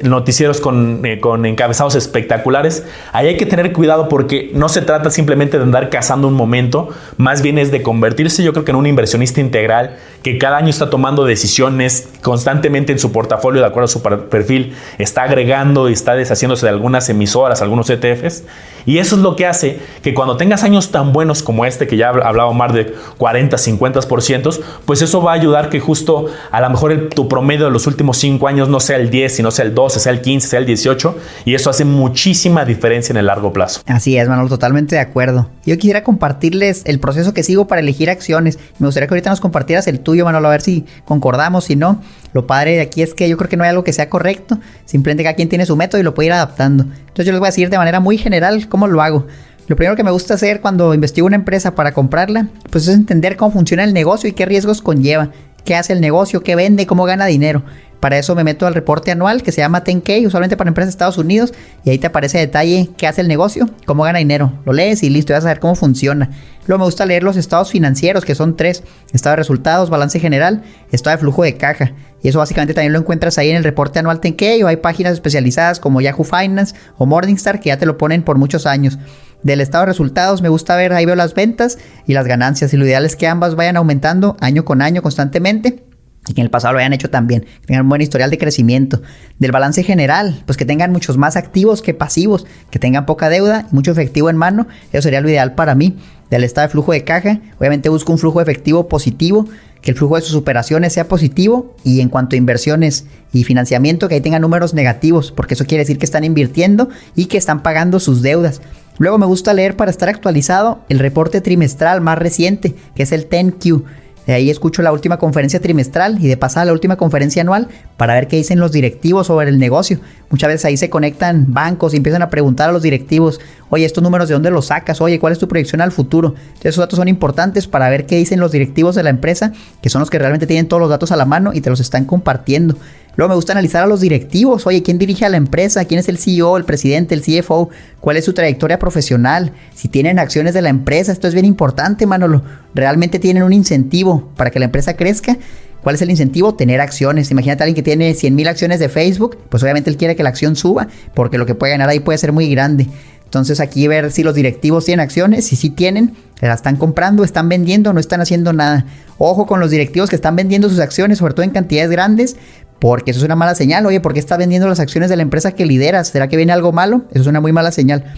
noticieros con encabezados espectaculares. Ahí hay que tener cuidado porque no se trata simplemente de andar cazando un momento, más bien es de convertirse, yo creo que en un inversionista integral que cada año está tomando decisiones constantemente en su portafolio de acuerdo a su perfil, está agregando y está deshaciéndose de algunas emisoras, algunos ETFs, y eso es lo que hace que cuando tengas años tan buenos buenos como este que ya hablaba Omar de 40, 50%, pues eso va a ayudar que justo a lo mejor tu promedio de los últimos 5 años no sea el 10, sino sea el 12, sea el 15, sea el 18, y eso hace muchísima diferencia en el largo plazo. Así es, Manolo, totalmente de acuerdo. Yo quisiera compartirles el proceso que sigo para elegir acciones. Me gustaría que ahorita nos compartieras el tuyo, Manolo, a ver si concordamos, si no. Lo padre de aquí es que yo creo que no hay algo que sea correcto, simplemente cada quien tiene su método y lo puede ir adaptando. Entonces yo les voy a decir de manera muy general cómo lo hago. Lo primero que me gusta hacer cuando investigo una empresa para comprarla, pues es entender cómo funciona el negocio y qué riesgos conlleva, qué hace el negocio, qué vende, cómo gana dinero. Para eso me meto al reporte anual que se llama 10K, usualmente para empresas de Estados Unidos, y ahí te aparece a detalle qué hace el negocio, cómo gana dinero. Lo lees y listo, vas a saber cómo funciona. Luego me gusta leer los estados financieros, que son 3: estado de resultados, balance general, estado de flujo de caja. Y eso básicamente también lo encuentras ahí en el reporte anual 10K, o hay páginas especializadas como Yahoo Finance o Morningstar que ya te lo ponen por muchos años. Del estado de resultados me gusta ver, ahí veo las ventas y las ganancias, y lo ideal es que ambas vayan aumentando año con año constantemente, y que en el pasado lo hayan hecho también, que tengan un buen historial de crecimiento. Del balance general, pues que tengan muchos más activos que pasivos, que tengan poca deuda y mucho efectivo en mano. Eso sería lo ideal para mí. Del estado de flujo de caja, obviamente busco un flujo de efectivo positivo, que el flujo de sus operaciones sea positivo, y en cuanto a inversiones y financiamiento, que ahí tengan números negativos, porque eso quiere decir que están invirtiendo y que están pagando sus deudas. Luego me gusta leer, para estar actualizado, el reporte trimestral más reciente, que es el 10Q. De ahí escucho la última conferencia trimestral y de pasada la última conferencia anual para ver qué dicen los directivos sobre el negocio. Muchas veces ahí se conectan bancos y empiezan a preguntar a los directivos: oye, estos números ¿de dónde los sacas? Oye, ¿cuál es tu proyección al futuro? Entonces esos datos son importantes para ver qué dicen los directivos de la empresa, que son los que realmente tienen todos los datos a la mano y te los están compartiendo. Luego me gusta analizar a los directivos. Oye, ¿quién dirige a la empresa? ¿Quién es el CEO, el presidente, el CFO? ¿Cuál es su trayectoria profesional? Si tienen acciones de la empresa, esto es bien importante, Manolo. ¿Realmente tienen un incentivo para que la empresa crezca? ¿Cuál es el incentivo? Tener acciones. Imagínate a alguien que tiene 100,000 acciones de Facebook, pues obviamente él quiere que la acción suba, porque lo que puede ganar ahí puede ser muy grande. Entonces aquí ver si los directivos tienen acciones, si sí tienen, la están comprando, están vendiendo, no están haciendo nada. Ojo con los directivos que están vendiendo sus acciones, sobre todo en cantidades grandes, porque eso es una mala señal. Oye, ¿por qué estás vendiendo las acciones de la empresa que lideras? ¿Será que viene algo malo? Eso es una muy mala señal.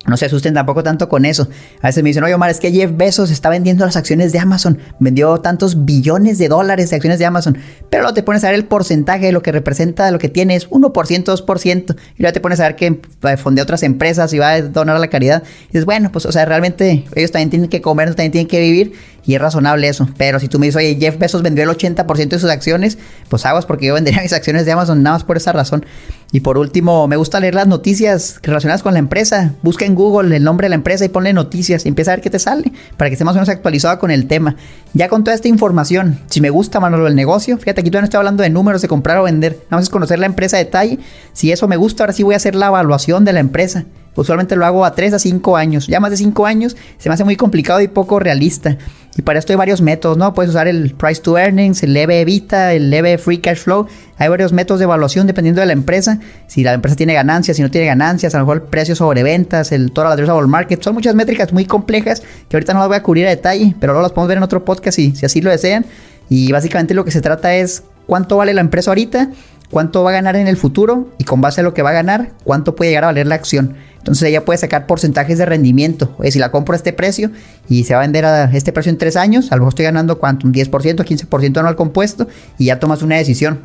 No se asusten tampoco tanto con eso. A veces me dicen: oye, Omar, es que Jeff Bezos está vendiendo las acciones de Amazon. Vendió tantos billones de dólares de acciones de Amazon. Pero luego te pones a ver el porcentaje de lo que representa, de lo que tiene, es 1%, 2%. Y luego te pones a ver que fondea otras empresas y va a donar a la caridad. Y dices, bueno, pues, o sea, realmente ellos también tienen que comer, también tienen que vivir. Y es razonable eso. Pero si tú me dices: oye, Jeff Bezos vendió el 80% de sus acciones, pues aguas, porque yo vendería mis acciones de Amazon nada más por esa razón. Y por último, me gusta leer las noticias relacionadas con la empresa. Busca en Google el nombre de la empresa y ponle noticias y empieza a ver qué te sale, para que estés más o menos actualizado con el tema. Ya con toda esta información, si me gusta, Manolo, el negocio, fíjate, aquí todavía no estoy hablando de números, de comprar o vender. Nada más es conocer la empresa a detalle. Si eso me gusta, ahora sí voy a hacer la evaluación de la empresa. Usualmente lo hago a 3 a 5 años. Ya más de 5 años se me hace muy complicado y poco realista. Y para esto hay varios métodos, ¿no? Puedes usar el Price to Earnings, el EV/EBITDA, el EV/Free Cash Flow. Hay varios métodos de evaluación dependiendo de la empresa. Si la empresa tiene ganancias, si no tiene ganancias, a lo mejor el precio sobre ventas, el Total Addressable Market. Son muchas métricas muy complejas que ahorita no las voy a cubrir a detalle, pero luego las podemos ver en otro podcast si así lo desean. Y básicamente lo que se trata es cuánto vale la empresa ahorita, cuánto va a ganar en el futuro, y con base a lo que va a ganar, cuánto puede llegar a valer la acción. Entonces ella puede sacar porcentajes de rendimiento. Oye, si la compro a este precio y se va a vender a este precio en 3 años, a lo mejor estoy ganando ¿cuánto? Un 10%, 15% anual compuesto, y ya tomas una decisión.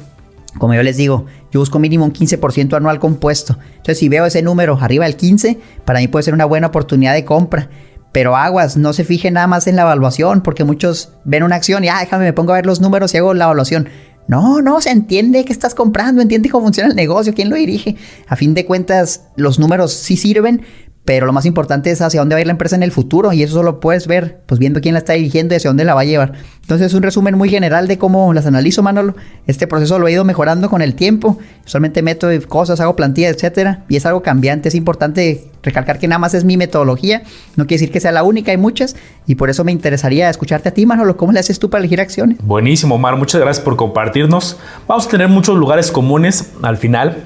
Como yo les digo, yo busco mínimo un 15% anual compuesto. Entonces si veo ese número arriba del 15, para mí puede ser una buena oportunidad de compra. Pero aguas, no se fijen nada más en la evaluación, porque muchos ven una acción y déjame, me pongo a ver los números y hago la evaluación. No, se entiende qué estás comprando, entiende cómo funciona el negocio, quién lo dirige. A fin de cuentas, los números sí sirven, pero lo más importante es hacia dónde va a ir la empresa en el futuro, y eso solo puedes ver pues viendo quién la está dirigiendo y hacia dónde la va a llevar. Entonces es un resumen muy general de cómo las analizo, Manolo. Este proceso lo he ido mejorando con el tiempo. Usualmente meto cosas, hago plantillas, etcétera, y es algo cambiante. Es importante recalcar que nada más es mi metodología, no quiere decir que sea la única, hay muchas, y por eso me interesaría escucharte a ti, Manolo. ¿Cómo le haces tú para elegir acciones? Buenísimo, Omar, muchas gracias por compartirnos. Vamos a tener muchos lugares comunes al final.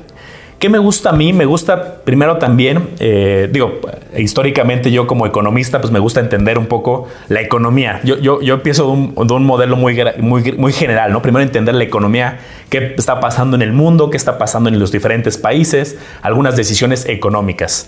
¿Qué me gusta a mí? Me gusta primero también, históricamente yo como economista, pues me gusta entender un poco la economía. Yo empiezo de un modelo muy general, ¿no? Primero entender la economía, qué está pasando en el mundo, qué está pasando en los diferentes países, algunas decisiones económicas.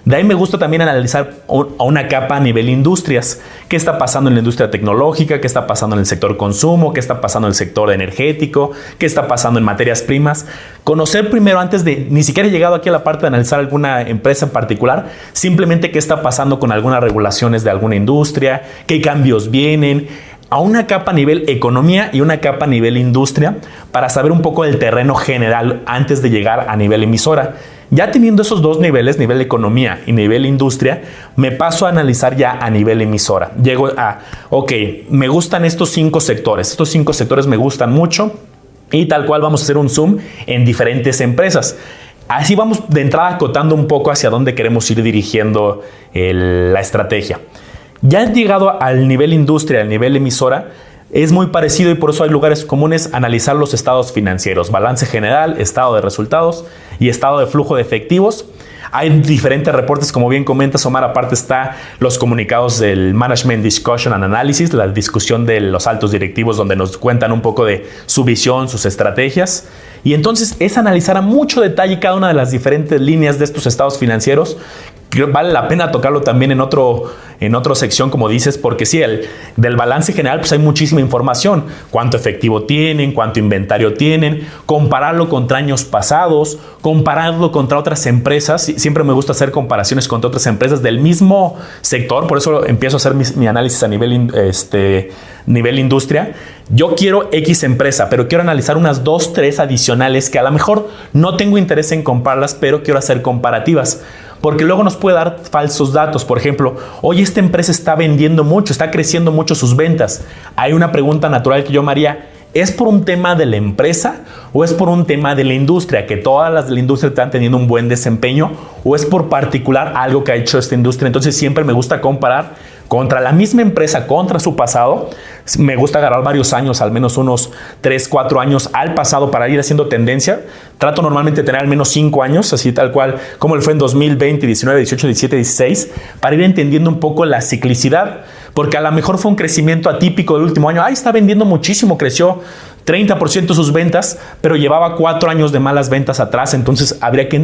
De ahí me gusta también analizar a una capa a nivel industrias. ¿Qué está pasando en la industria tecnológica? ¿Qué está pasando en el sector consumo? ¿Qué está pasando en el sector energético? ¿Qué está pasando en materias primas? Conocer primero, antes de ni siquiera he llegado aquí a la parte de analizar alguna empresa en particular, simplemente qué está pasando con algunas regulaciones de alguna industria, qué cambios vienen, a una capa a nivel economía y una capa a nivel industria, para saber un poco del terreno general antes de llegar a nivel emisora. Ya teniendo esos dos niveles, nivel economía y nivel industria, me paso a analizar ya a nivel emisora. Llego a, ok, me gustan estos 5 sectores. Estos 5 sectores me gustan mucho y tal cual vamos a hacer un zoom en diferentes empresas. Así vamos de entrada acotando un poco hacia dónde queremos ir dirigiendo la estrategia. Ya llegado al nivel industria, al nivel emisora, es muy parecido y por eso hay lugares comunes: analizar los estados financieros, balance general, estado de resultados y estado de flujo de efectivos. Hay diferentes reportes, como bien comentas, Omar. Aparte está los comunicados del Management Discussion and Analysis, la discusión de los altos directivos, donde nos cuentan un poco de su visión, sus estrategias. Y entonces es analizar a mucho detalle cada una de las diferentes líneas de estos estados financieros. Vale la pena tocarlo también en otra sección, como dices, porque sí, del balance general pues hay muchísima información. Cuánto efectivo tienen, cuánto inventario tienen, compararlo contra años pasados, compararlo contra otras empresas. Siempre me gusta hacer comparaciones contra otras empresas del mismo sector, por eso empiezo a hacer mi análisis a nivel industria. Yo quiero X empresa, pero quiero analizar unas 2, 3 adicionales que a lo mejor no tengo interés en comprarlas, pero quiero hacer comparativas. Porque luego nos puede dar falsos datos. Por ejemplo, oye, esta empresa está vendiendo mucho, está creciendo mucho sus ventas. Hay una pregunta natural que yo me haría: ¿es por un tema de la empresa o es por un tema de la industria? Que todas las de la industria están teniendo un buen desempeño, o es por particular algo que ha hecho esta industria. Entonces siempre me gusta comparar contra la misma empresa, contra su pasado. Me gusta agarrar varios años, al menos unos 3, 4 años al pasado para ir haciendo tendencia. Trato normalmente de tener al menos 5 años, así tal cual como le fue en 2020, 19, 18, 17, 16, para ir entendiendo un poco la ciclicidad. Porque a lo mejor fue un crecimiento atípico del último año. Está vendiendo muchísimo, creció 30% sus ventas, pero llevaba 4 años de malas ventas atrás. Entonces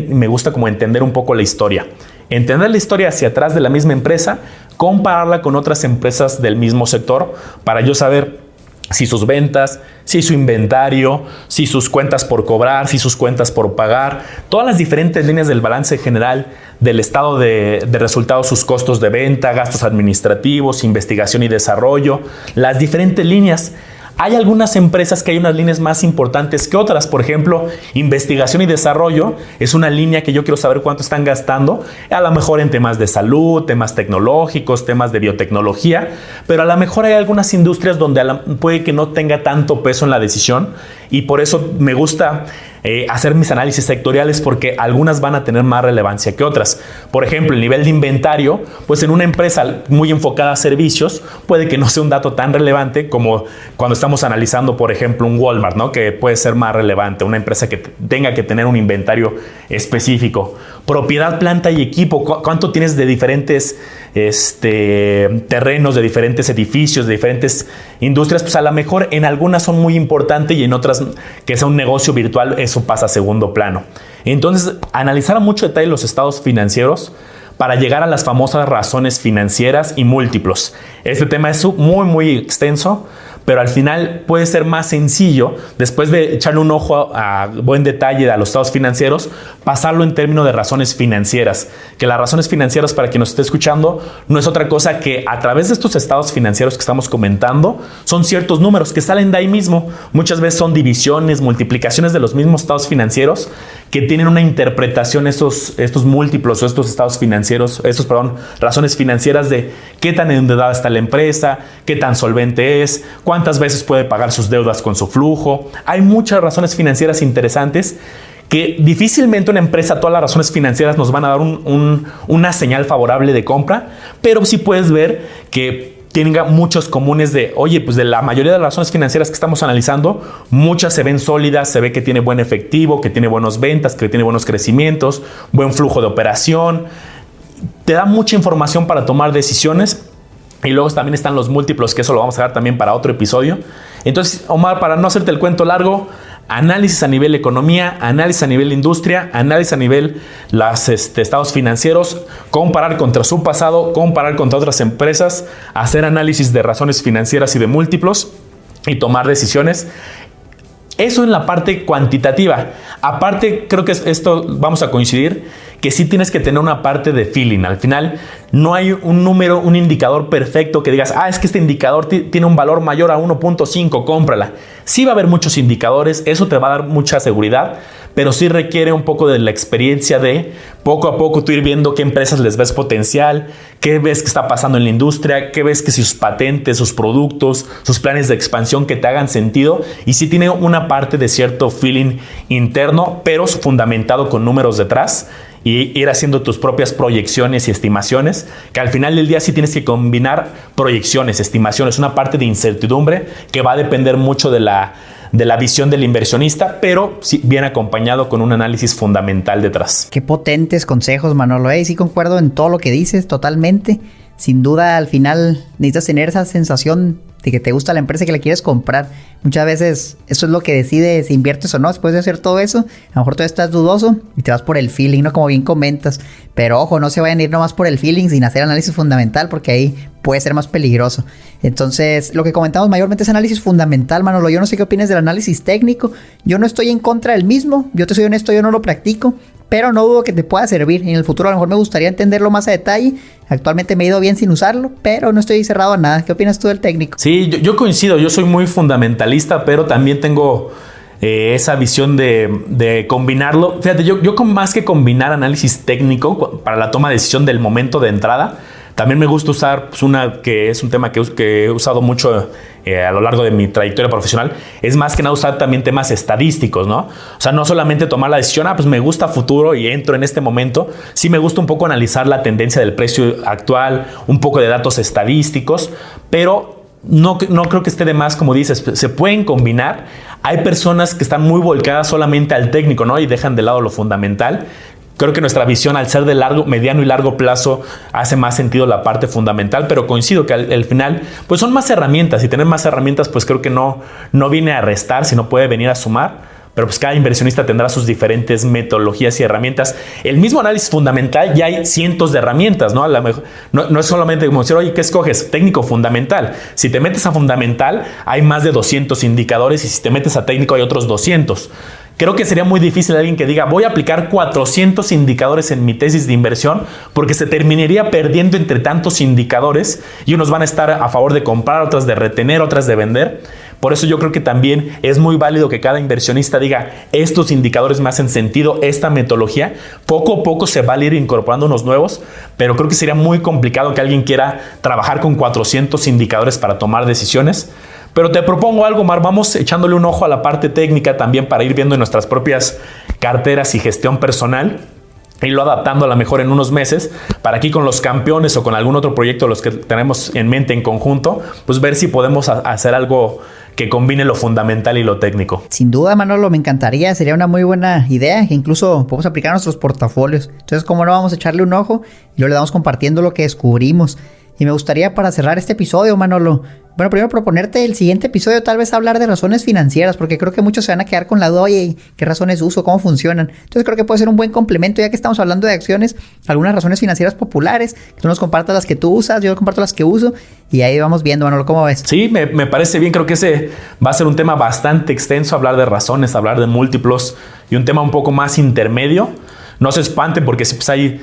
me gusta como entender un poco la historia. Entender la historia hacia atrás de la misma empresa, compararla con otras empresas del mismo sector para yo saber si sus ventas, si su inventario, si sus cuentas por cobrar, si sus cuentas por pagar, todas las diferentes líneas del balance general, del estado de resultados, sus costos de venta, gastos administrativos, investigación y desarrollo, las diferentes líneas. Hay algunas empresas que hay unas líneas más importantes que otras. Por ejemplo, investigación y desarrollo es una línea que yo quiero saber cuánto están gastando, a lo mejor en temas de salud, temas tecnológicos, temas de biotecnología, pero a lo mejor hay algunas industrias donde puede que no tenga tanto peso en la decisión, y por eso me gusta hacer mis análisis sectoriales, porque algunas van a tener más relevancia que otras. Por ejemplo, el nivel de inventario, pues en una empresa muy enfocada a servicios puede que no sea un dato tan relevante como cuando estamos analizando, por ejemplo, un Walmart, ¿no? Que puede ser más relevante, una empresa que tenga que tener un inventario específico. Propiedad, planta y equipo, ¿cuánto tienes de diferentes terrenos, de diferentes edificios, de diferentes industrias? Pues a lo mejor en algunas son muy importantes y en otras, que sea un negocio virtual, eso pasa a segundo plano. Entonces, analizar a mucho detalle los estados financieros para llegar a las famosas razones financieras y múltiplos. Este tema es muy, muy extenso, pero al final puede ser más sencillo, después de echarle un ojo a buen detalle a los estados financieros, pasarlo en términos de razones financieras. Que las razones financieras, para quien nos esté escuchando, no es otra cosa que a través de estos estados financieros que estamos comentando, son ciertos números que salen de ahí mismo. Muchas veces son divisiones, multiplicaciones de los mismos estados financieros que tienen una interpretación, estos múltiplos o estos estados financieros, razones financieras de qué tan endeudada está la empresa, qué tan solvente es, cuántas veces puede pagar sus deudas con su flujo. Hay muchas razones financieras interesantes que difícilmente una empresa, todas las razones financieras nos van a dar una señal favorable de compra, pero sí puedes ver que tenga muchos comunes de, oye, pues de la mayoría de las razones financieras que estamos analizando, muchas se ven sólidas, se ve que tiene buen efectivo, que tiene buenas ventas, que tiene buenos crecimientos, buen flujo de operación. Te da mucha información para tomar decisiones. Y luego también están los múltiplos, que eso lo vamos a ver también para otro episodio. Entonces, Omar, para no hacerte el cuento largo, análisis a nivel economía, análisis a nivel industria, análisis a nivel los estados financieros, comparar contra su pasado, comparar contra otras empresas, hacer análisis de razones financieras y de múltiplos y tomar decisiones. Eso en la parte cuantitativa. Aparte, creo que esto vamos a coincidir, que sí tienes que tener una parte de feeling. Al final, no hay un número, un indicador perfecto que digas, es que este indicador tiene un valor mayor a 1.5, cómprala. Sí va a haber muchos indicadores, eso te va a dar mucha seguridad, pero sí requiere un poco de la experiencia de poco a poco tú ir viendo qué empresas les ves potencial, qué ves que está pasando en la industria, qué ves que sus patentes, sus productos, sus planes de expansión que te hagan sentido, y sí tiene una parte de cierto feeling interno, pero fundamentado con números detrás, y ir haciendo tus propias proyecciones y estimaciones, que al final del día sí tienes que combinar proyecciones, estimaciones, una parte de incertidumbre que va a depender mucho de la visión del inversionista, pero sí bien acompañado con un análisis fundamental detrás. Qué potentes consejos, Manolo. Sí concuerdo en todo lo que dices, totalmente. Sin duda, al final necesitas tener esa sensación de que te gusta la empresa y que la quieres comprar. Muchas veces eso es lo que decide si inviertes o no. Después de hacer todo eso, a lo mejor todavía estás dudoso y te vas por el feeling, ¿no? Como bien comentas. Pero ojo, no se vayan a ir nomás por el feeling sin hacer análisis fundamental, porque ahí puede ser más peligroso. Entonces, lo que comentamos mayormente es análisis fundamental, Manolo. Yo no sé qué opinas del análisis técnico. Yo no estoy en contra del mismo. Yo te soy honesto, yo no lo practico, pero no dudo que te pueda servir. En el futuro a lo mejor me gustaría entenderlo más a detalle. Actualmente me he ido bien sin usarlo, pero no estoy cerrado a nada. ¿Qué opinas tú del técnico? Sí, yo coincido. Yo soy muy fundamentalista, pero también tengo esa visión de combinarlo. Fíjate, yo más que combinar análisis técnico para la toma de decisión del momento de entrada, también me gusta usar que es un tema que he usado mucho a lo largo de mi trayectoria profesional, es más que nada usar también temas estadísticos, ¿no? O sea, no solamente tomar la decisión, pues me gusta futuro y entro en este momento. Sí me gusta un poco analizar la tendencia del precio actual, un poco de datos estadísticos, pero no creo que esté de más, como dices, se pueden combinar. Hay personas que están muy volcadas solamente al técnico, ¿no? Y dejan de lado lo fundamental. Creo que nuestra visión, al ser de mediano y largo plazo, hace más sentido la parte fundamental, pero coincido que al final pues son más herramientas, y tener más herramientas pues creo que no viene a restar, sino puede venir a sumar. Pero pues cada inversionista tendrá sus diferentes metodologías y herramientas. El mismo análisis fundamental, ya hay cientos de herramientas, ¿no? A lo mejor, no es solamente como decir, oye, ¿qué escoges? Técnico, fundamental. Si te metes a fundamental, hay más de 200 indicadores, y si te metes a técnico hay otros 200. Creo que sería muy difícil alguien que diga, voy a aplicar 400 indicadores en mi tesis de inversión, porque se terminaría perdiendo entre tantos indicadores, y unos van a estar a favor de comprar, otras de retener, otras de vender. Por eso yo creo que también es muy válido que cada inversionista diga, estos indicadores me hacen sentido, esta metodología. Poco a poco se va a ir incorporando unos nuevos, pero creo que sería muy complicado que alguien quiera trabajar con 400 indicadores para tomar decisiones. Pero te propongo algo, Mar, vamos echándole un ojo a la parte técnica también para ir viendo en nuestras propias carteras y gestión personal, y lo adaptando a lo mejor en unos meses, para aquí con los campeones o con algún otro proyecto de los que tenemos en mente en conjunto, pues ver si podemos hacer algo que combine lo fundamental y lo técnico. Sin duda, Manolo, me encantaría, sería una muy buena idea, que incluso podemos aplicar a nuestros portafolios. Entonces, ¿cómo no? Vamos a echarle un ojo y luego le vamos compartiendo lo que descubrimos. Y me gustaría, para cerrar este episodio, Manolo, bueno, primero proponerte el siguiente episodio, tal vez hablar de razones financieras, porque creo que muchos se van a quedar con la duda, oye, ¿qué razones uso? ¿Cómo funcionan? Entonces creo que puede ser un buen complemento, ya que estamos hablando de acciones, algunas razones financieras populares, que tú nos compartas las que tú usas, yo comparto las que uso, y ahí vamos viendo, Manolo, ¿cómo ves? Sí, me parece bien, creo que ese va a ser un tema bastante extenso, hablar de razones, hablar de múltiplos, y un tema un poco más intermedio. No se espanten, porque pues hay...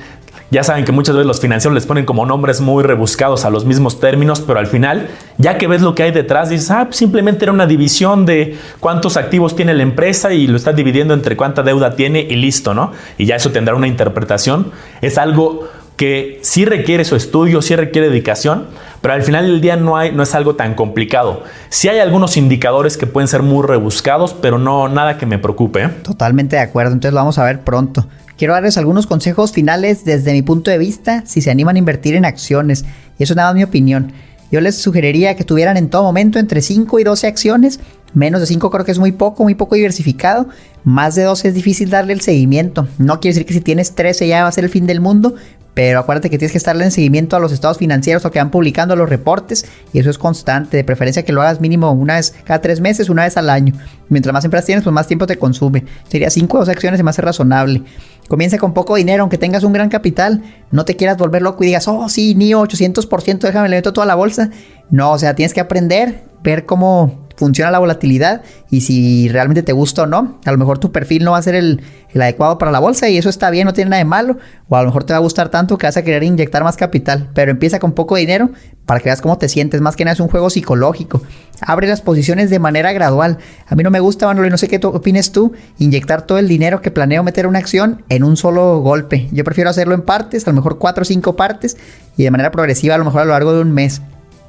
Ya saben que muchas veces los financieros les ponen como nombres muy rebuscados a los mismos términos, pero al final, ya que ves lo que hay detrás, dices, pues simplemente era una división de cuántos activos tiene la empresa y lo estás dividiendo entre cuánta deuda tiene y listo, ¿no? Y ya eso tendrá una interpretación. Es algo que sí requiere su estudio, sí requiere dedicación, pero al final del día no es algo tan complicado. Sí hay algunos indicadores que pueden ser muy rebuscados, pero no nada que me preocupe, ¿eh? Totalmente de acuerdo, entonces lo vamos a ver pronto. Quiero darles algunos consejos finales desde mi punto de vista, si se animan a invertir en acciones, y eso es nada más mi opinión. Yo les sugeriría que tuvieran en todo momento entre 5 y 12 acciones. Menos de 5 creo que es muy poco diversificado. Más de 12 es difícil darle el seguimiento. No quiere decir que si tienes 13 ya va a ser el fin del mundo, Pero acuérdate que tienes que estarle en seguimiento a los estados financieros o que van publicando los reportes y eso es constante. De preferencia que lo hagas mínimo una vez cada 3 meses, una vez al año. Mientras más empresas tienes, pues más tiempo te consume. Sería 5 o 2 acciones, se me hace razonable. Comienza con poco dinero, aunque tengas un gran capital. No te quieras volver loco y digas, oh sí, NIO 800%, déjame le meto toda la bolsa. No, o sea, tienes que aprender, ver cómo funciona la volatilidad y si realmente te gusta o no. A lo mejor tu perfil no va a ser el adecuado para la bolsa y eso está bien, no tiene nada de malo. O a lo mejor te va a gustar tanto que vas a querer inyectar más capital. Pero empieza con poco dinero para que veas cómo te sientes. Más que nada es un juego psicológico. Abre las posiciones de manera gradual. A mí no me gusta, Manolo, y no sé qué opines tú, inyectar todo el dinero que planeo meter en una acción en un solo golpe. Yo prefiero hacerlo en partes, a lo mejor 4 o 5 partes y de manera progresiva, a lo mejor a lo largo de un mes.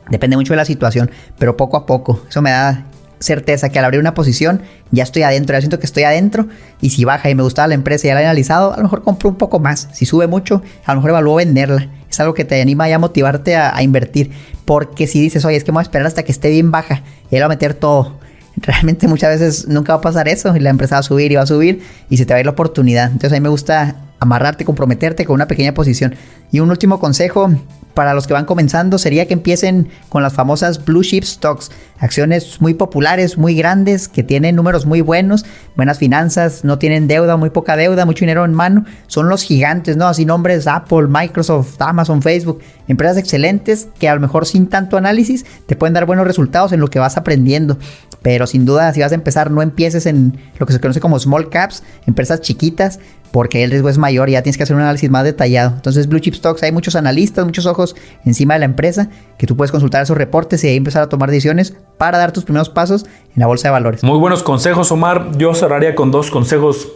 Depende mucho de la situación, pero poco a poco. Eso me da certeza que al abrir una posición ya estoy adentro, ya siento que estoy adentro y si baja y me gustaba la empresa y ya la he analizado, a lo mejor compro un poco más. Si sube mucho, a lo mejor evalúo venderla. Es algo que te anima ya a motivarte a invertir, porque si dices, oye, es que me voy a esperar hasta que esté bien baja y ahí lo voy a meter todo, realmente muchas veces nunca va a pasar eso y la empresa va a subir y se te va a ir la oportunidad. Entonces a mí me gusta amarrarte, comprometerte con una pequeña posición. Y un último consejo para los que van comenzando sería que empiecen con las famosas Blue Chip Stocks, acciones muy populares, muy grandes, que tienen números muy buenos, buenas finanzas, no tienen deuda, muy poca deuda, mucho dinero en mano. Son los gigantes, ¿no? Así nombres: Apple, Microsoft, Amazon, Facebook, empresas excelentes que a lo mejor sin tanto análisis te pueden dar buenos resultados en lo que vas aprendiendo. Pero sin duda, si vas a empezar, no empieces en lo que se conoce como small caps, empresas chiquitas, porque el riesgo es mayor y ya tienes que hacer un análisis más detallado. Entonces, Blue Chip Stocks, hay muchos analistas, muchos ojos encima de la empresa, que tú puedes consultar esos reportes y ahí empezar a tomar decisiones para dar tus primeros pasos en la bolsa de valores. Muy buenos consejos, Omar. Yo cerraría con 2 consejos,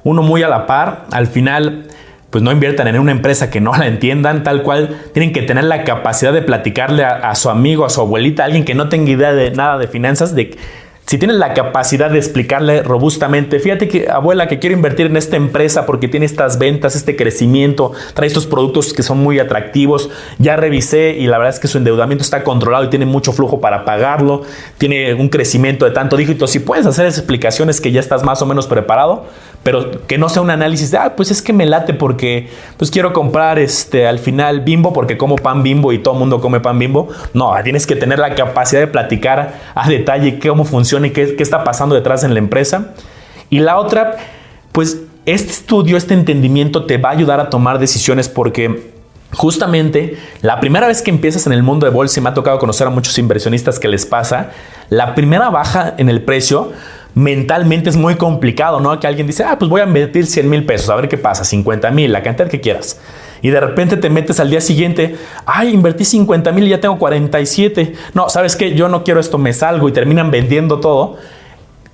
uno muy a la par. Al final, pues no inviertan en una empresa que no la entiendan, tal cual. Tienen que tener la capacidad de platicarle a su amigo, a su abuelita, a alguien que no tenga idea de nada de finanzas, si tienes la capacidad de explicarle robustamente, fíjate que, abuela, que quiero invertir en esta empresa porque tiene estas ventas, este crecimiento, trae estos productos que son muy atractivos, ya revisé y la verdad es que su endeudamiento está controlado y tiene mucho flujo para pagarlo, tiene un crecimiento de tanto dígito. Si puedes hacer esas explicaciones que ya estás más o menos preparado, pero que no sea un análisis de, pues es que me late porque pues quiero comprar al final Bimbo porque como pan Bimbo y todo el mundo come pan Bimbo. No, tienes que tener la capacidad de platicar a detalle cómo funciona y qué está pasando detrás en la empresa. Y la otra, pues este estudio, este entendimiento te va a ayudar a tomar decisiones porque justamente la primera vez que empiezas en el mundo de bolsa, y me ha tocado conocer a muchos inversionistas que les pasa, la primera baja en el precio mentalmente es muy complicado, ¿no? Que alguien dice, pues voy a invertir 100 mil pesos, a ver qué pasa, 50 mil, la cantidad que quieras. Y de repente te metes al día siguiente, invertí 50 mil y ya tengo 47. No, ¿sabes qué? Yo no quiero esto, me salgo y terminan vendiendo todo.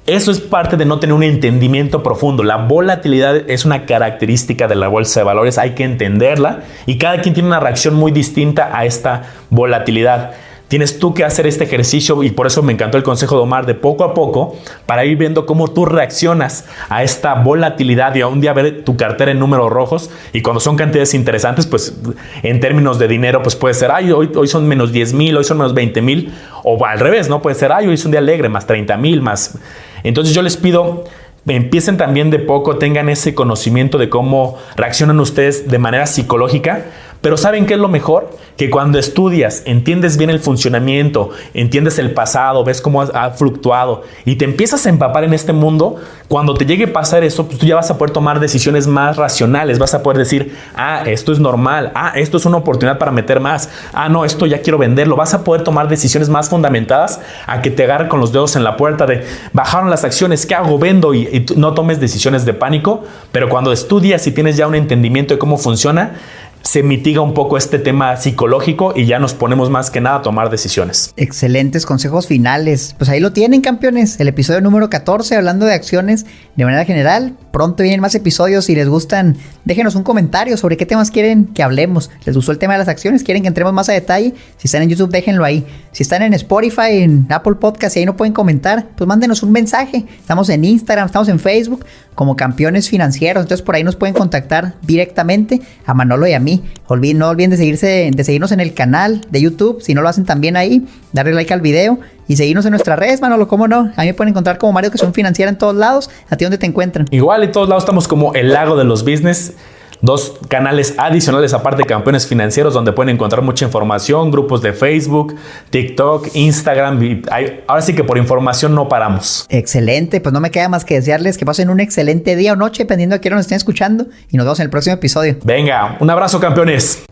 Eso es parte de no tener un entendimiento profundo. La volatilidad es una característica de la bolsa de valores, hay que entenderla y cada quien tiene una reacción muy distinta a esta volatilidad. Tienes tú que hacer este ejercicio y por eso me encantó el consejo de Omar de poco a poco para ir viendo cómo tú reaccionas a esta volatilidad y a un día ver tu cartera en números rojos y cuando son cantidades interesantes, pues en términos de dinero, pues puede ser, hoy son menos 10 mil, hoy son menos 20 mil o al revés, ¿no? Puede ser, hoy es un día alegre, más 30 mil, más. Entonces yo les pido, empiecen también de poco, tengan ese conocimiento de cómo reaccionan ustedes de manera psicológica. Pero ¿saben qué es lo mejor? Que cuando estudias, entiendes bien el funcionamiento, entiendes el pasado, ves cómo ha fluctuado y te empiezas a empapar en este mundo, cuando te llegue a pasar eso, pues tú ya vas a poder tomar decisiones más racionales, vas a poder decir, esto es normal, esto es una oportunidad para meter más, no, esto ya quiero venderlo. Vas a poder tomar decisiones más fundamentadas a que te agarren con los dedos en la puerta de, bajaron las acciones, ¿qué hago? Vendo y no tomes decisiones de pánico, pero cuando estudias y tienes ya un entendimiento de cómo funciona, se mitiga un poco este tema psicológico y ya nos ponemos más que nada a tomar decisiones. Excelentes consejos finales. Pues ahí lo tienen, campeones. El episodio número 14 hablando de acciones de manera general. Pronto vienen más episodios. Si les gustan, déjenos un comentario sobre qué temas quieren que hablemos. ¿Les gustó el tema de las acciones? ¿Quieren que entremos más a detalle? Si están en YouTube, déjenlo ahí. Si están en Spotify, en Apple Podcast y ahí no pueden comentar, pues mándenos un mensaje. Estamos en Instagram, estamos en Facebook como Campeones Financieros. Entonces por ahí nos pueden contactar directamente a Manolo y a mí. No olviden de seguirnos en el canal de YouTube. Si no lo hacen también ahí, darle like al video y seguirnos en nuestras redes, Manolo, ¿cómo no? A mí me pueden encontrar como Mario Educación Financiera en todos lados. ¿A ti dónde te encuentran? Igual en todos lados estamos como el Lago de los Business. 2 canales adicionales aparte de Campeones Financieros, donde pueden encontrar mucha información, grupos de Facebook, TikTok, Instagram. Ahora sí que por información no paramos. Excelente, pues no me queda más que desearles que pasen un excelente día o noche, dependiendo de quién nos estén escuchando, y nos vemos en el próximo episodio. Venga, un abrazo, campeones.